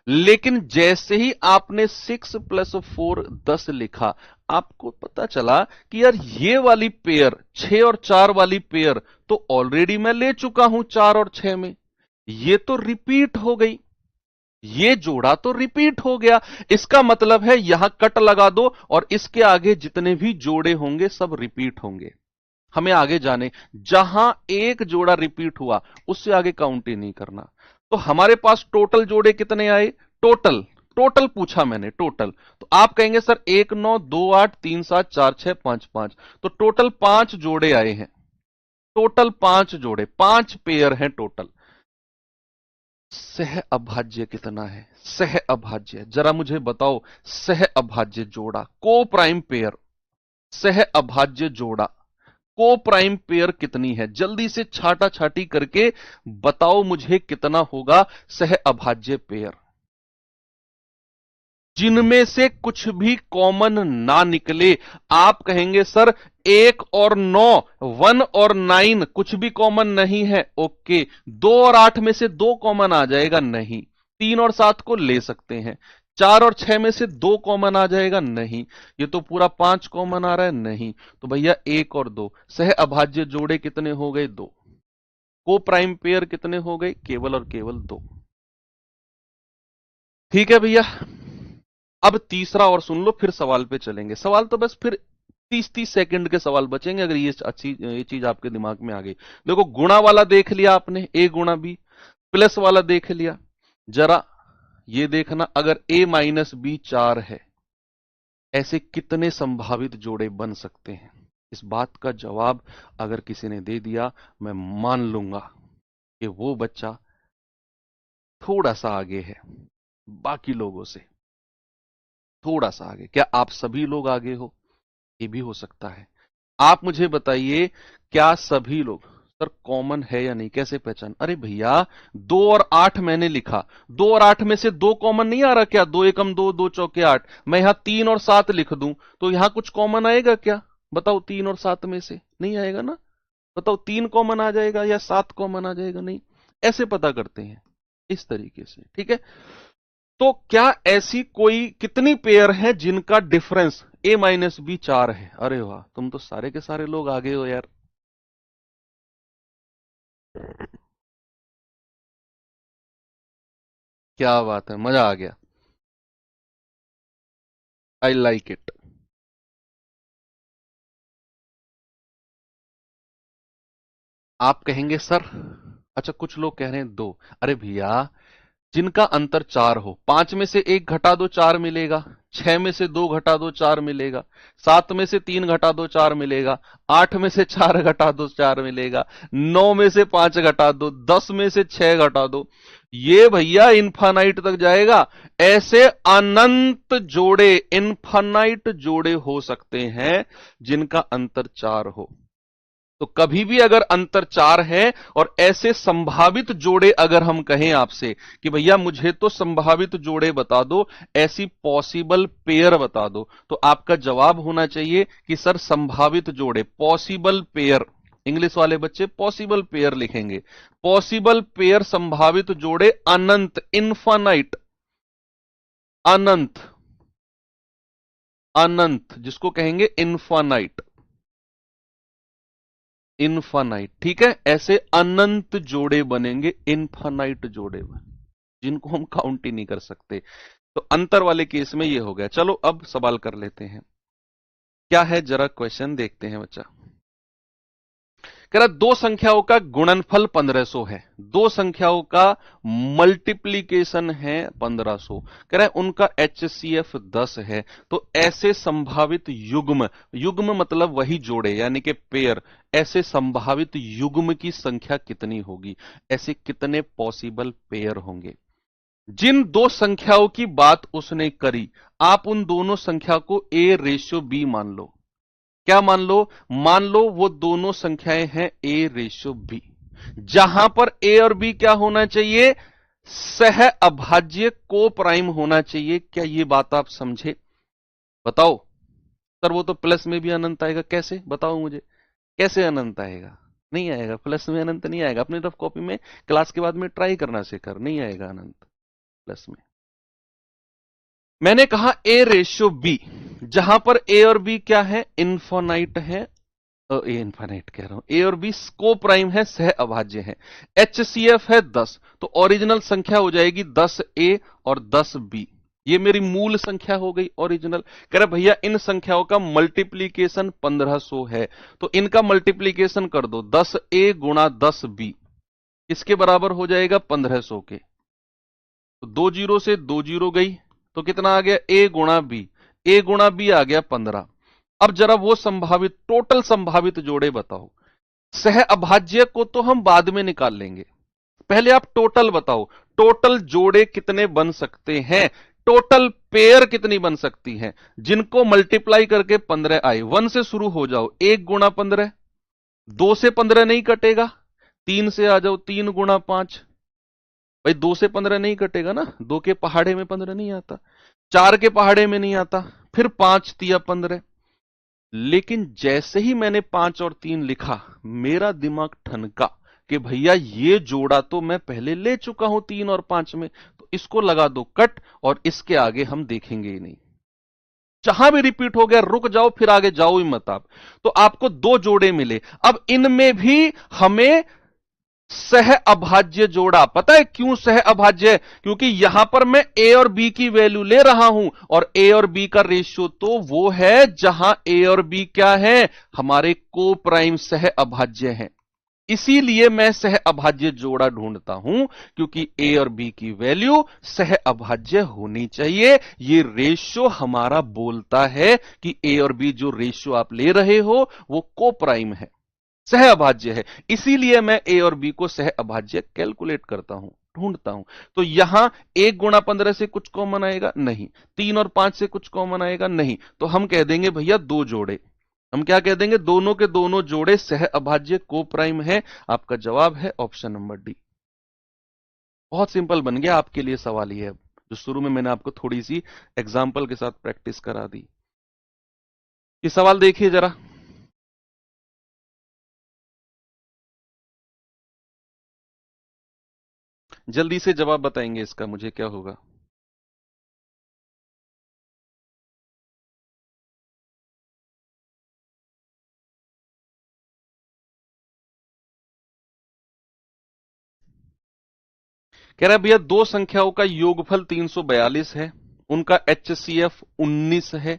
Speaker 1: लेकिन जैसे ही आपने 6 प्लस 4 10 लिखा, आपको पता चला कि यार ये वाली पेयर, 6 और 4 वाली पेयर तो ऑलरेडी मैं ले चुका हूं 4 और 6 में। ये तो रिपीट हो गई, ये जोड़ा तो रिपीट हो गया। इसका मतलब है यहां कट लगा दो और इसके आगे जितने भी जोड़े होंगे सब रिपीट होंगे। हमें आगे जाने, जहां एक जोड़ा रिपीट हुआ उससे आगे काउंट ही नहीं करना। तो हमारे पास टोटल जोड़े कितने आए? टोटल, टोटल पूछा मैंने, टोटल। तो आप कहेंगे सर 1 9 2 8 3 7 4 6 5 5, तो टोटल 5 जोड़े आए हैं। टोटल 5 जोड़े, 5 पेयर हैं टोटल। सह अभाज्य कितना है? सह अभाज्य जरा मुझे बताओ। सह अभाज्य जोड़ा, को प्राइम पेयर, सह अभाज्य जोड़ा, को प्राइम पेयर कितनी है? जल्दी से छाटा छाटी करके बताओ मुझे कितना होगा सह अभाज्य पेयर जिनमें से कुछ भी कॉमन ना निकले। आप कहेंगे सर 1 और 9, 1 और 9 कुछ भी कॉमन नहीं है। ओके, 2 और 8 में से 2 कॉमन आ जाएगा? नहीं। 3 और 7 को ले सकते हैं। 4 और 6 में से 2 कॉमन आ जाएगा? नहीं। ये तो पूरा 5 कॉमन आ रहा है? नहीं। तो भैया 1 और 2 सह अभाज्य जोड़े कितने हो गए? 2। को प्राइम पेयर कितने हो गए? केवल और केवल 2। ठीक है भैया। अब तीसरा और सुन लो, फिर सवाल पे चलेंगे। सवाल तो बस फिर 30-30 सेकंड के सवाल बचेंगे अगर ये चीज आपके दिमाग में आ गई। देखो, गुणा वाला देख लिया आपने, ए गुणा बी, प्लस वाला देख लिया। जरा ये देखना, अगर a माइनस बी 4 है, ऐसे कितने संभावित जोड़े बन सकते हैं? इस बात का जवाब अगर किसी ने दे दिया, मैं मान लूंगा कि वो बच्चा थोड़ा सा आगे है बाकी लोगों से, थोड़ा सा आगे। क्या आप सभी लोग आगे हो? ये भी हो सकता है। आप मुझे बताइए, क्या सभी लोग, सर कॉमन है या नहीं, कैसे पहचान? अरे भैया 2 और 8 मैंने लिखा, 2 और 8 में से 2 कॉमन नहीं आ रहा क्या? 2 एकम 2, 2 चौके 8। मैं यहां 3 और 7 लिख दूं तो यहां कुछ कॉमन आएगा क्या? बताओ, 3 और 7 में से नहीं आएगा ना? बताओ, 3 कॉमन आ जाएगा या 7 कॉमन आ जाएगा? नहीं। ऐसे पता करते हैं, इस तरीके से। ठीक है। तो क्या ऐसी कोई कितनी पेयर है जिनका डिफरेंस a माइनस बी 4 है? अरे वाह, तुम तो सारे के सारे लोग आगे हो यार। क्या बात है, मजा आ गया। I like it. आप कहेंगे सर, अच्छा कुछ लोग कह रहे हैं 2। अरे भैया, जिनका अंतर 4 हो, 5 में से 1 घटा दो 4 मिलेगा, 6 में से 2 घटा दो 4 मिलेगा, 7 में से 3 घटा दो 4 मिलेगा, 8 में से 4 घटा दो 4 मिलेगा, 9 में से 5 घटा दो, 10 में से 6 घटा दो, ये भैया इन्फानाइट तक जाएगा। ऐसे अनंत जोड़े, इन्फानाइट जोड़े हो सकते हैं जिनका अंतर 4 हो। तो कभी भी अगर अंतर 4 है और ऐसे संभावित जोड़े अगर हम कहें आपसे कि भैया मुझे तो संभावित जोड़े बता दो, ऐसी पॉसिबल पेयर बता दो, तो आपका जवाब होना चाहिए कि सर संभावित जोड़े, पॉसिबल पेयर। इंग्लिश वाले बच्चे पॉसिबल पेयर लिखेंगे। पॉसिबल पेयर, संभावित जोड़े अनंत, इन्फानाइट, अनंत, अनंत जिसको कहेंगे इन्फानाइट, इनफानाइट। ठीक है, ऐसे अनंत जोड़े बनेंगे, इनफानाइट जोड़े जिनको हम काउंट ही नहीं कर सकते। तो अंतर वाले केस में ये हो गया। चलो अब सवाल कर लेते हैं, क्या है जरा क्वेश्चन देखते हैं बच्चा। कह रहा दो संख्याओं का गुणनफल 1500 है, दो संख्याओं का मल्टीप्लीकेशन है 1500। कह रहा है उनका HCF 10 है, तो ऐसे संभावित युग्म, युग्म मतलब वही जोड़े यानी कि पेयर, ऐसे संभावित युग्म की संख्या कितनी होगी? ऐसे कितने पॉसिबल पेयर होंगे? जिन दो संख्याओं की बात उसने करी, आप उन दोनों संख्या को A/B मान लो। क्या मान लो? मान लो वो दोनों संख्याएं हैं A/B, जहां पर A और B क्या होना चाहिए? सह अभाज्य को प्राइम होना चाहिए। क्या ये बात आप समझे? बताओ। सर वो तो प्लस में भी अनंत आएगा, कैसे? बताओ मुझे, कैसे अनंत आएगा? नहीं आएगा, प्लस में अनंत नहीं आएगा। अपनी रफ कॉपी में क्लास के बाद में ट्राई करना सीखकर, नहीं आएगा अनंत प्लस में। मैंने कहा A/B, जहां पर A और B क्या है? इन्फोनाइट है। ए इन्फानाइट कह रहा हूं, ए और बी को प्राइम है, सह अभाज्य है। HCF है 10, तो ओरिजिनल संख्या हो जाएगी 10A और 10B। ये मेरी मूल संख्या हो गई ओरिजिनल। कह रहा भैया इन संख्याओं का मल्टीप्लीकेशन 1500 है, तो इनका मल्टीप्लीकेशन कर दो, 10A गुणा 10B इसके बराबर हो जाएगा 1500 के। तो 2 जीरो से 2 जीरो गई, तो कितना आ गया? A गुणा B, A गुणा B आ गया 15। अब जरा वो संभावित, टोटल संभावित जोड़े बताओ। सह अभाज्य को तो हम बाद में निकाल लेंगे, पहले आप टोटल बताओ। टोटल जोड़े कितने बन सकते हैं? टोटल पेयर कितनी बन सकती हैं जिनको मल्टीप्लाई करके 15 आए? 1 से शुरू हो जाओ, 1 गुणा 15, 2 से 15 नहीं कटेगा, 3 से आ जाओ, 3 गुणा 5। भाई 2 से 15 नहीं कटेगा ना, 2 के पहाड़े में 15 नहीं आता, 4 के पहाड़े में नहीं आता, फिर 5 तिया 15। लेकिन जैसे ही मैंने 5 और 3 लिखा, मेरा दिमाग ठनका कि भैया ये जोड़ा तो मैं पहले ले चुका हूं 3 और 5 में, तो इसको लगा दो कट, और इसके आगे हम देखेंगे ही नहीं। जहां भी रिपीट हो गया रुक जाओ, फिर आगे जाओ ही मत आप। तो आपको दो जोड़े मिले। अब इनमें भी हमें सह अभाज्य जोड़ा। पता है क्यों सह अभाज्य? क्योंकि यहां पर मैं ए और बी की वैल्यू ले रहा हूं, और ए और बी का रेशियो तो वो है जहां ए और बी क्या है, हमारे को प्राइम सह अभाज्य हैं। इसीलिए मैं सह अभाज्य जोड़ा ढूंढता हूं, क्योंकि ए और बी की वैल्यू सह अभाज्य होनी चाहिए। ये रेशियो हमारा बोलता है कि ए और बी जो रेशियो आप ले रहे हो वो को प्राइम है, सह अभाज्य है। इसीलिए मैं ए और बी को सह अभाज्य कैलकुलेट करता हूं, ढूंढता हूं। तो यहां 1 गुणा 15 से कुछ कॉमन आएगा नहीं, 3 और 5 से कुछ कॉमन आएगा नहीं, तो हम कह देंगे भैया दो जोड़े। हम क्या कह देंगे? दोनों के दोनों जोड़े सह अभाज्य को प्राइम है। आपका जवाब है ऑप्शन नंबर डी। बहुत सिंपल बन गया आपके लिए सवाल ये, जो शुरू में मैंने आपको थोड़ी सी एग्जाम्पल के साथ प्रैक्टिस करा दी। ये सवाल देखिए जरा। जल्दी से जवाब बताएंगे इसका मुझे क्या होगा। कह रहा है भैया दो संख्याओं का योगफल 342 है, उनका एचसीएफ 19 है,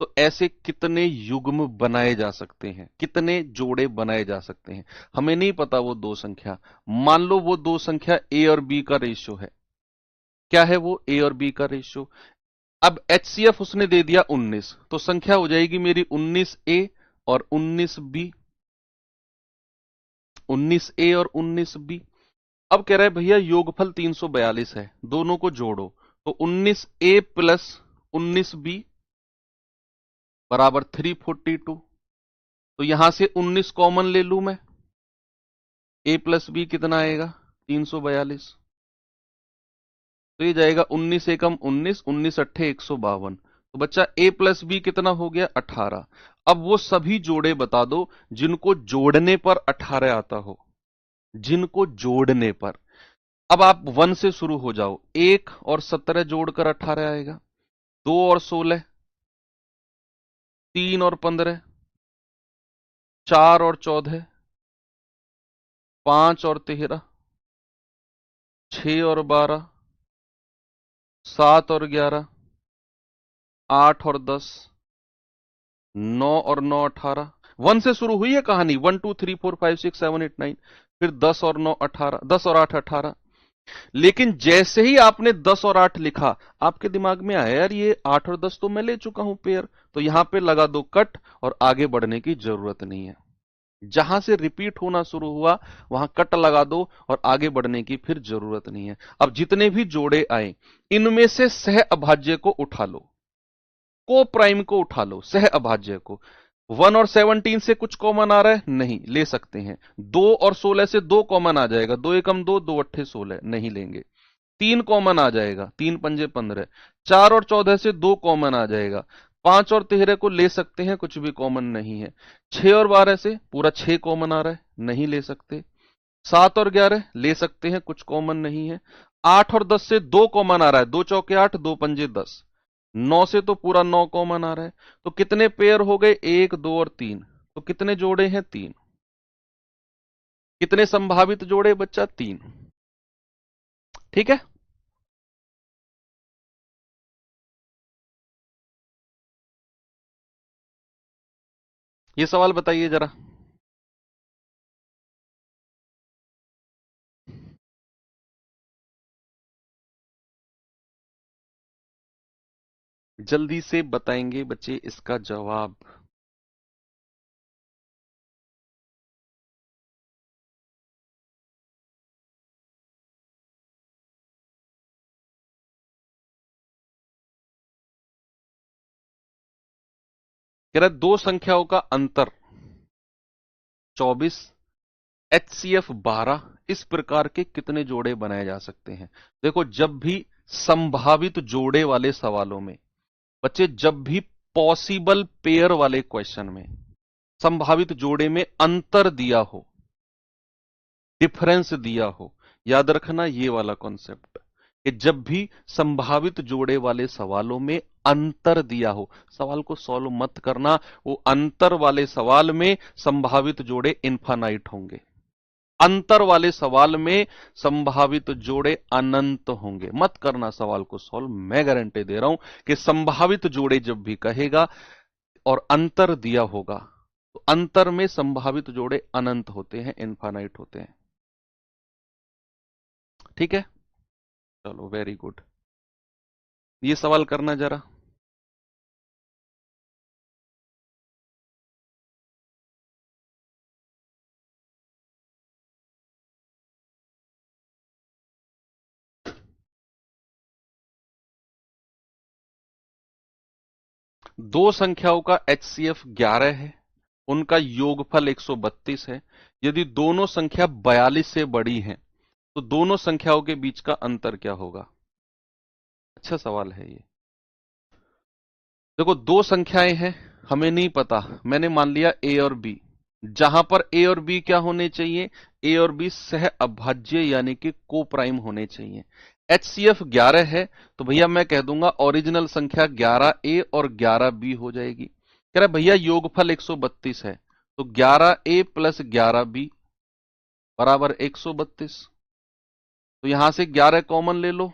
Speaker 1: तो ऐसे कितने युग्म बनाए जा सकते हैं, कितने जोड़े बनाए जा सकते हैं? हमें नहीं पता वो दो संख्या। मान लो वो दो संख्या ए और बी का रेशियो है। क्या है वो? ए और बी का रेशियो। अब एचसीएफ उसने दे दिया 19, तो संख्या हो जाएगी मेरी 19 ए और 19 बी, 19 ए और 19 बी। अब कह रहा है भैया योगफल 342 है, दोनों को जोड़ो, तो 19 ए प्लस 19 बी बराबर 342। तो यहां से 19 कॉमन ले लू मैं, ए प्लस बी कितना आएगा? 342। तो ये जाएगा 19 एकम 19, 19 अट्ठे 152। तो बच्चा ए प्लस बी कितना हो गया? 18। अब वो सभी जोड़े बता दो जिनको जोड़ने पर 18 आता हो, जिनको जोड़ने पर। अब आप 1 से शुरू हो जाओ, 1 और 17 जोड़कर 18 आएगा, 2 और 16, 3 और 15, 4 और 14, 5 और 13, 6 और 12, 7 और 11, 8 और 10, 9 और 9 18। 1 से शुरू हुई है कहानी, 1 2 3 4 5 6 7 8 9, फिर 10 और 9 18, 10 और 8 18। लेकिन जैसे ही आपने 10 और 8 लिखा, आपके दिमाग में आया यार ये 8 और 10 तो मैं ले चुका हूं पेयर, तो यहां पे लगा दो कट और आगे बढ़ने की जरूरत नहीं है। जहां से रिपीट होना शुरू हुआ वहां कट लगा दो और आगे बढ़ने की फिर जरूरत नहीं है। अब जितने भी जोड़े आए इनमें से सह अभाज्य को उठा लो, को प्राइम को उठा लो, सह अभाज्य को। 1 और 17 से कुछ कॉमन आ रहा है? नहीं, ले सकते हैं। 2 और 16 से 2 कॉमन आ जाएगा, 2 एकम 2, 2 अट्ठे 16, नहीं लेंगे। 3 कॉमन आ जाएगा, 3 पंजे 15। 4 और 14 से 2 कॉमन आ जाएगा, 5 और 13 को ले सकते हैं, कुछ भी कॉमन नहीं है। 6 और 12 से पूरा 6 कॉमन आ रहा है, नहीं ले सकते। 7 और 11 ले सकते हैं, कुछ कॉमन नहीं है। 8 और 10 से 2 कॉमन आ रहा है, 2 चौके 8, 2 पंजे 10। 9 से तो पूरा 9 कॉमन आ रहा है। तो कितने पेयर हो गए? 1 2 और 3। तो कितने जोड़े हैं? 3। कितने संभावित जोड़े बच्चा? 3। ठीक है। ये सवाल बताइए जरा। जल्दी से बताएंगे बच्चे इसका जवाब। कह रहा है दो संख्याओं का अंतर 24, एचसीएफ 12, इस प्रकार के कितने जोड़े बनाए जा सकते हैं? देखो, जब भी संभावित जोड़े वाले सवालों में बच्चे, जब भी पॉसिबल पेयर वाले क्वेश्चन में संभावित जोड़े में अंतर दिया हो, डिफरेंस दिया हो, याद रखना ये वाला कॉन्सेप्ट। कि जब भी संभावित जोड़े वाले सवालों में अंतर दिया हो, सवाल को सॉल्व मत करना, वो अंतर वाले सवाल में संभावित जोड़े इनफाइनाइट होंगे, अंतर वाले सवाल में संभावित जोड़े अनंत होंगे। मत करना सवाल को सॉल्व, मैं गारंटी दे रहा हूं कि संभावित जोड़े जब भी कहेगा और अंतर दिया होगा तो अंतर में संभावित जोड़े अनंत होते हैं, इनफाइनाइट होते हैं। ठीक है, चलो वेरी गुड। ये सवाल करना जरा। दो संख्याओं का HCF 11 है, उनका योगफल 132 है। यदि दोनों संख्या 42 से बड़ी हैं तो दोनों संख्याओं के बीच का अंतर क्या होगा? अच्छा सवाल है ये। देखो दो संख्याएं हैं, हमें नहीं पता, मैंने मान लिया ए और बी। जहां पर ए और बी क्या होने चाहिए? ए और बी सह अभाज्य यानी कि को प्राइम होने चाहिए। HCF 11 है तो भैया मैं कह दूंगा ओरिजिनल संख्या 11A और 11B हो जाएगी। कह रहा भैया योगफल 132 है तो 11A प्लस 11B बराबर 132। तो यहां से 11 कॉमन ले लो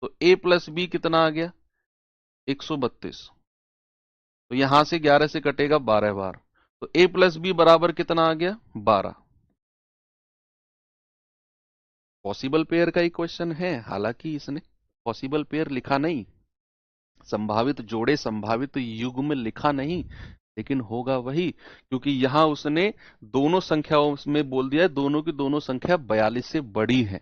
Speaker 1: तो A प्लस B कितना आ गया? 132। तो यहां से 11 से कटेगा 12 बार, तो A प्लस बी बराबर कितना आ गया? 12। पॉसिबल पेयर का ही क्वेश्चन है, हालांकि इसने पॉसिबल पेयर लिखा नहीं, संभावित जोड़े संभावित युग्म लिखा नहीं, लेकिन होगा वही, क्योंकि यहां उसने दोनों संख्याओं में बोल दिया है दोनों की दोनों संख्या 42 से बड़ी है,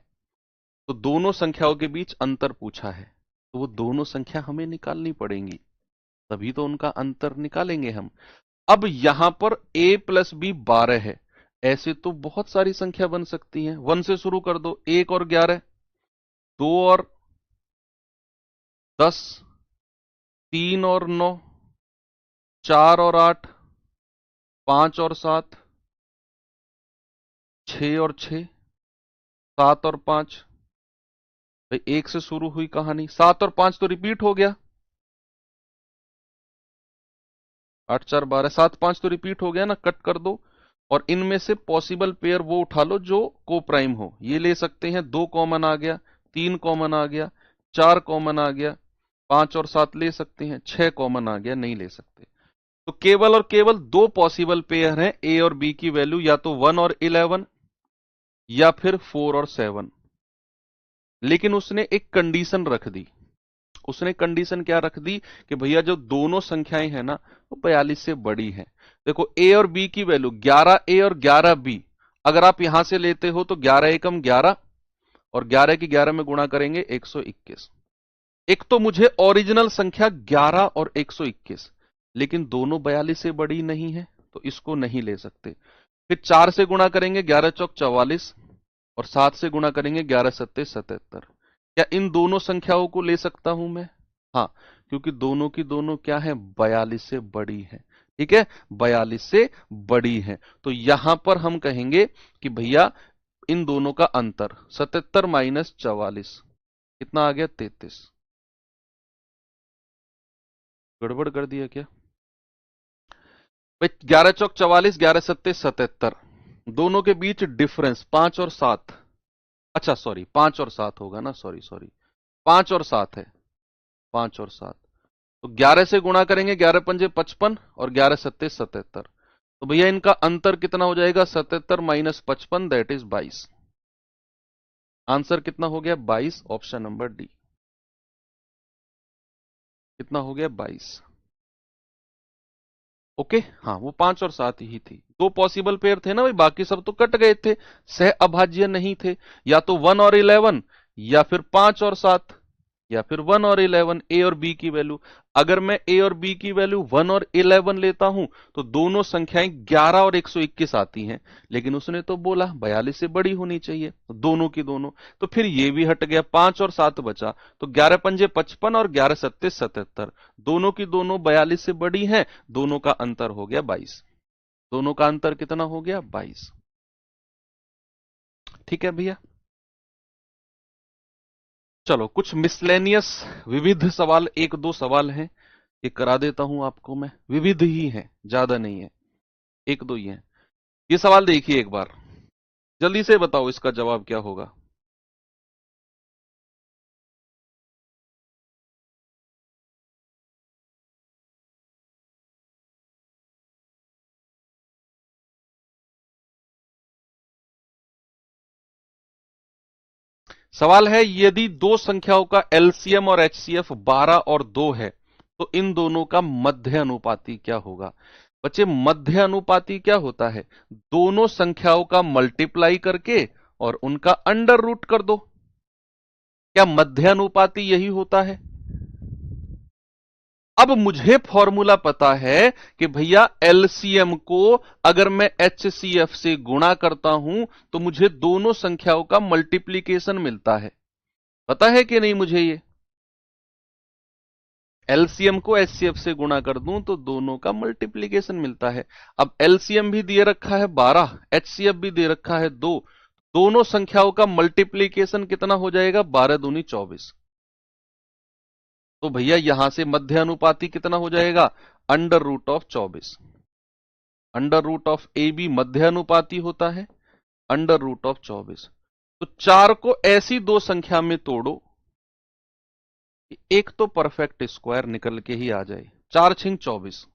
Speaker 1: तो दोनों संख्याओं के बीच अंतर पूछा है, तो वो दोनों संख्या हमें निकालनी पड़ेंगी, तभी तो उनका अंतर निकालेंगे हम। अब यहां पर a प्लस बी 12 है, ऐसे तो बहुत सारी संख्या बन सकती हैं। 1 से शुरू कर दो, 1 और 11, 2 और 10, 3 और 9, 4 और 8, 5 और 7, 6 और 6, 7 और 5। भाई 1 से शुरू हुई कहानी, 7 और 5 तो रिपीट हो गया, 8 4 12, 7 5 तो रिपीट हो गया ना, कट कर दो। और इनमें से पॉसिबल पेयर वो उठा लो जो को प्राइम हो, ये ले सकते हैं, 2 कॉमन आ गया, 3 कॉमन आ गया, 4 कॉमन आ गया, 5 और 7 ले सकते हैं, 6 कॉमन आ गया, नहीं ले सकते। तो केवल और केवल दो पॉसिबल पेयर हैं, ए और बी की वैल्यू या तो 1 और 11 या फिर 4 और 7। लेकिन उसने एक कंडीशन रख दी, उसने कंडीशन क्या रख दी कि भैया जो दोनों संख्याएं हैं ना वो 42 से बड़ी हैं। देखो ए और बी की वैल्यू 11A और 11B, अगर आप यहां से लेते हो तो 11 एकम 11 और 11 की 11 में गुणा करेंगे 121। एक तो मुझे ओरिजिनल संख्या 11 और 121, लेकिन दोनों 42 से बड़ी नहीं है तो इसको नहीं ले सकते। फिर 4 से गुणा करेंगे 11 चौक 44 और 7 से गुणा करेंगे 11 सत्ते 77। क्या इन दोनों संख्याओं को ले सकता हूं मैं? हाँ, क्योंकि दोनों की दोनों क्या है? 42 से बड़ी है। ठीक है, 42 से बड़ी है, तो यहां पर हम कहेंगे कि भैया इन दोनों का अंतर 77 माइनस 44 कितना आ गया? 33। गड़बड़ कर दिया क्या भाई? 11 चौक 44, 11 सत्ते 77, दोनों के बीच डिफरेंस 5 और 7, अच्छा सॉरी 5 और 7 होगा ना, सॉरी सॉरी 5 और 7 है, 5 और 7। तो 11 से गुणा करेंगे, 11 पंजे 55 और 11 सत्ते 77। तो भैया इनका अंतर कितना हो जाएगा? 77 माइनस 55 दैट इज 22। आंसर कितना हो गया? 22, ऑप्शन नंबर डी। कितना हो गया? 22। ओके, हाँ वो 5 और 7 ही थी, दो पॉसिबल पेयर थे ना भाई, बाकी सब तो कट गए थे, सह अभाज्य नहीं थे। या तो 1 और 11 या फिर 5 और 7 या फिर 1 और 11, ए और बी की वैल्यू। अगर मैं ए और बी की वैल्यू 1 और 11 लेता हूं तो दोनों संख्याएं 11 और 121 आती हैं, लेकिन उसने तो बोला 42 से बड़ी होनी चाहिए, तो दोनों की दोनों, तो फिर ये भी हट गया, 5 और 7 बचा, तो 11 पंजे 55 और 11 सत्ते 77, दोनों की दोनों 42 से बड़ी हैं, दोनों का अंतर हो गया 22। दोनों का अंतर कितना हो गया? 22। ठीक है भैया। चलो कुछ मिसलेनियस विविध सवाल, एक दो सवाल हैं, ये करा देता हूं आपको मैं। विविध ही हैं, ज्यादा नहीं है, एक दो ही हैं। ये सवाल देखिए एक बार, जल्दी से बताओ इसका जवाब क्या होगा। सवाल है, यदि दो संख्याओं का एलसीएम और एचसीएफ 12 और 2 है तो इन दोनों का मध्य अनुपाती क्या होगा। बच्चे मध्य अनुपाती क्या होता है, दोनों संख्याओं का मल्टीप्लाई करके और उनका अंडर रूट कर दो। क्या मध्य अनुपाती यही होता है। अब मुझे फॉर्मूला पता है कि भैया एलसीएम को अगर मैं एचसीएफ से गुणा करता हूं तो मुझे दोनों संख्याओं का मल्टीप्लीकेशन मिलता है। पता है कि नहीं मुझे ये, एलसीएम को एचसीएफ से गुणा कर दूं तो दोनों का मल्टीप्लीकेशन मिलता है। अब एलसीएम भी दे रखा है 12, एचसीएफ भी दे रखा है 2, दोनों संख्याओं का मल्टीप्लीकेशन कितना हो जाएगा, 12 दूनी 24। तो भैया यहां से मध्य अनुपाती कितना हो जाएगा, under root of 24। Under root of A B मध्य अनुपाती होता है, अंडर रूट ऑफ 24। तो 4 को ऐसी दो संख्या में तोड़ो कि एक तो परफेक्ट स्क्वायर निकल के ही आ जाए, 4 छिंग 24,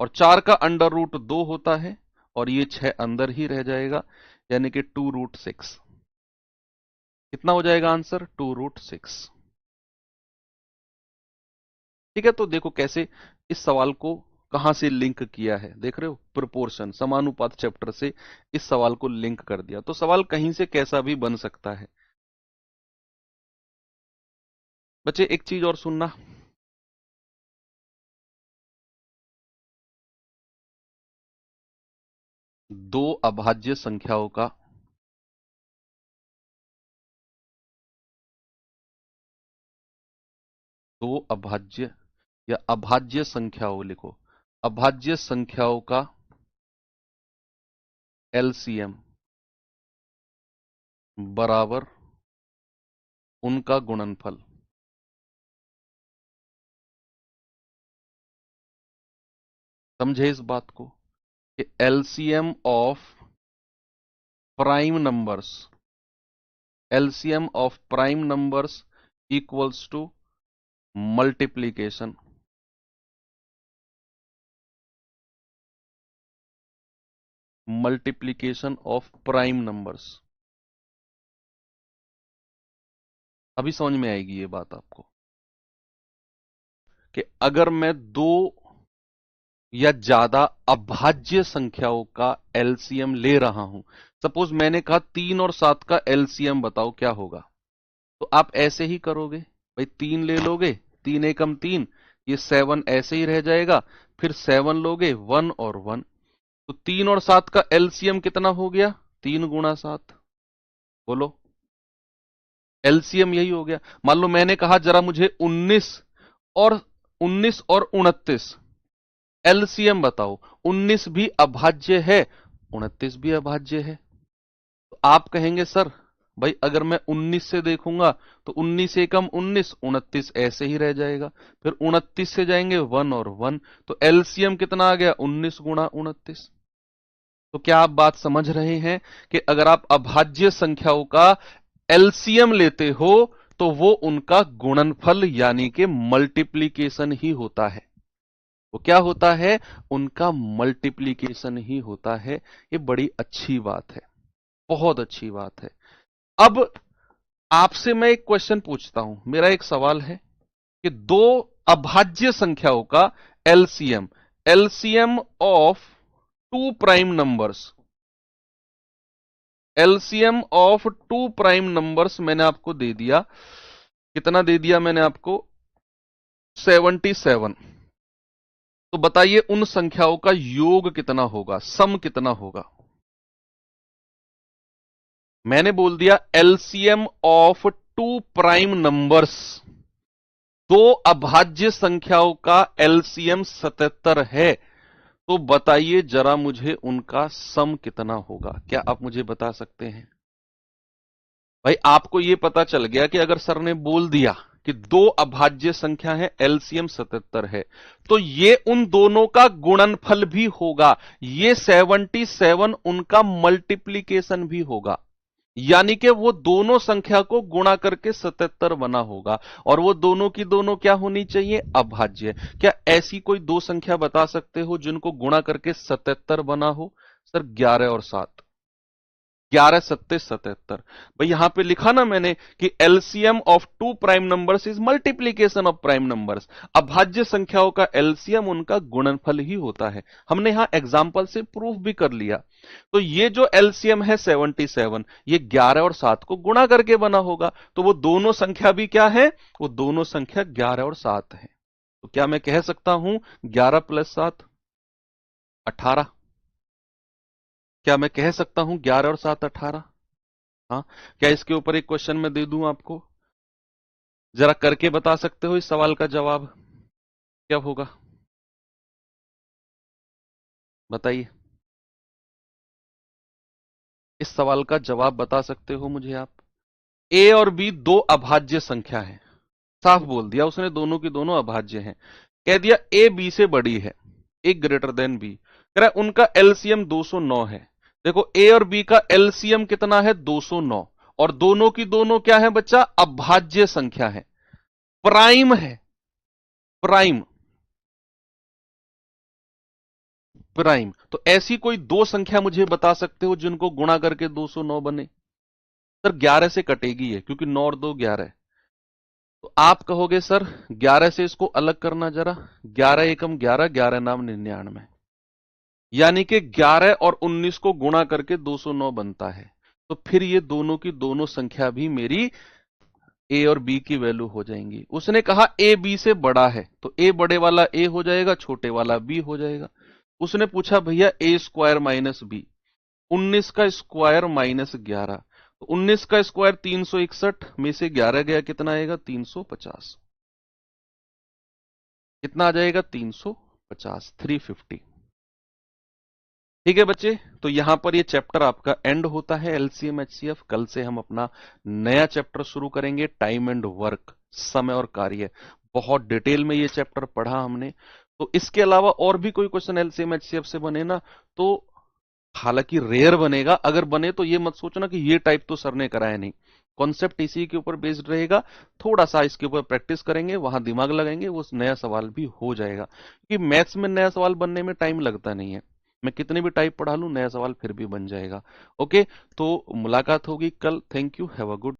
Speaker 1: और 4 का अंडर रूट 2 होता है और ये 6 अंदर ही रह जाएगा, यानी कि 2 रूट 6। कितना हो जाएगा आंसर, 2 रूट 6। ठीक है, तो देखो कैसे इस सवाल को कहां से लिंक किया है, देख रहे हो, प्रोपोर्शन समानुपात चैप्टर से इस सवाल को लिंक कर दिया। तो सवाल कहीं से कैसा भी बन सकता है। बच्चे एक चीज और सुनना, दो अभाज्य संख्याओं का दो अभाज्य या अभाज्य संख्याओं लिखो, अभाज्य संख्याओं का एलसीएम बराबर उनका गुणनफल। समझे इस बात को कि LCM of prime numbers, LCM of prime numbers equals to multiplication, multiplication of prime numbers. अभी समझ में आएगी ये बात आपको कि अगर मैं दो या ज्यादा अभाज्य संख्याओं का एलसीएम ले रहा हूं, सपोज मैंने कहा 3 और 7 का एलसीएम बताओ क्या होगा, तो आप ऐसे ही करोगे, भाई 3 ले लोगे, 3 एकम 3, ये 7 ऐसे ही रह जाएगा, फिर 7 लोगे 1 और 1, तो 3 और 7 का एलसीएम कितना हो गया, 3 गुणा 7। बोलो, एलसीएम यही हो गया। मान लो मैंने कहा जरा मुझे 19 और 29 एलसीएम बताओ, 19 भी अभाज्य है, 29 भी अभाज्य है। तो आप कहेंगे सर भाई अगर मैं 19 से देखूंगा तो 19 एकम 19, 29 ऐसे ही रह जाएगा, फिर 29 से जाएंगे 1 और 1, तो एलसीएम कितना आ गया, 19 गुणा 29। तो क्या आप बात समझ रहे हैं कि अगर आप अभाज्य संख्याओं का एलसीएम लेते हो तो वो उनका गुणनफल यानी कि मल्टीप्लीकेशन ही होता है। वो क्या होता है, उनका मल्टीप्लीकेशन ही होता है। ये बड़ी अच्छी बात है, बहुत अच्छी बात है। अब आपसे मैं एक क्वेश्चन पूछता हूं, मेरा एक सवाल है कि दो अभाज्य संख्याओं का LCM, LCM of two prime numbers, LCM of two prime numbers मैंने आपको दे दिया, कितना दे दिया मैंने आपको, 77। तो बताइए उन संख्याओं का योग कितना होगा, सम कितना होगा। मैंने बोल दिया LCM of two prime numbers, दो अभाज्य संख्याओं का एलसीएम 77 है, तो बताइए जरा मुझे उनका सम कितना होगा। क्या आप मुझे बता सकते हैं, भाई आपको यह पता चल गया कि अगर सर ने बोल दिया कि दो अभाज्य संख्या है, एलसीएम 77 है, तो ये उन दोनों का गुणनफल भी होगा, ये 77 उनका मल्टीप्लीकेशन भी होगा, यानी कि वो दोनों संख्या को गुणा करके 77 बना होगा, और वो दोनों की दोनों क्या होनी चाहिए, अभाज्य। क्या ऐसी कोई दो संख्या बता सकते हो जिनको गुणा करके 77 बना हो? सर 11 और 7, 11 सत्ते 77। भाई यहां पे लिखा ना मैंने कि LCM of two prime numbers is multiplication of prime numbers. अभाज्य संख्याओं का एलसीएम उनका गुणनफल ही होता है, हमने यहां एग्जाम्पल से प्रूफ भी कर लिया। तो ये जो एलसीएम है 77, ये 11 और 7 को गुणा करके बना होगा, तो वो दोनों संख्या भी क्या है, वो दोनों संख्या 11 और 7 है। तो क्या मैं कह सकता हूं 11 प्लस 7 18? क्या मैं कह सकता हूं 11 और 7 18? हाँ, क्या इसके ऊपर एक क्वेश्चन मैं दे दूं आपको, जरा करके बता सकते हो इस सवाल का जवाब क्या होगा, बताइए। इस सवाल का जवाब बता सकते हो मुझे आप? ए और बी दो अभाज्य संख्या है, साफ बोल दिया उसने, दोनों की दोनों अभाज्य हैं। कह दिया ए बी से बड़ी है, ए ग्रेटर देन बी, कह रहा है उनका एलसीएम 209 है। देखो ए और बी का एलसीएम कितना है, 209, और दोनों की दोनों क्या है बच्चा, अभाज्य संख्या है, प्राइम है, प्राइम, प्राइम। तो ऐसी कोई दो संख्या मुझे बता सकते हो जिनको गुणा करके 209 बने? सर 11 से कटेगी है, क्योंकि 9 और 2 11। तो आप कहोगे सर 11 से इसको अलग करना जरा, 11 एकम 11, 11 नाम 99, यानी कि 11 और 19 को गुणा करके 209 बनता है। तो फिर ये दोनों की दोनों संख्या भी मेरी ए और बी की वैल्यू हो जाएंगी। उसने कहा ए बी से बड़ा है, तो ए बड़े वाला ए हो जाएगा, छोटे वाला बी हो जाएगा। उसने पूछा भैया ए स्क्वायर माइनस बी, 19 का स्क्वायर माइनस 11, तो 19 का स्क्वायर 361 में से 11 गया, कितना आएगा 350, कितना आ जाएगा 350, 350। ठीक है बच्चे, तो यहां पर ये चैप्टर आपका एंड होता है एलसीएम एचसीएफ। कल से हम अपना नया चैप्टर शुरू करेंगे, टाइम एंड वर्क, समय और कार्य। बहुत डिटेल में ये चैप्टर पढ़ा हमने। तो इसके अलावा और भी कोई क्वेश्चन एलसीएम एचसीएफ से बने ना, तो हालांकि रेयर बनेगा, अगर बने तो ये मत सोचना कि ये टाइप तो सर ने कराया नहीं, कॉन्सेप्ट इसी के ऊपर बेस्ड रहेगा। थोड़ा सा इसके ऊपर प्रैक्टिस करेंगे, वहां दिमाग लगाएंगे, वो नया सवाल भी हो जाएगा, क्योंकि मैथ्स में नया सवाल बनने में टाइम लगता नहीं है। मैं कितने भी टाइप पढ़ा लूं, नया सवाल फिर भी बन जाएगा। ओके, तो मुलाकात होगी कल। Thank you, have a good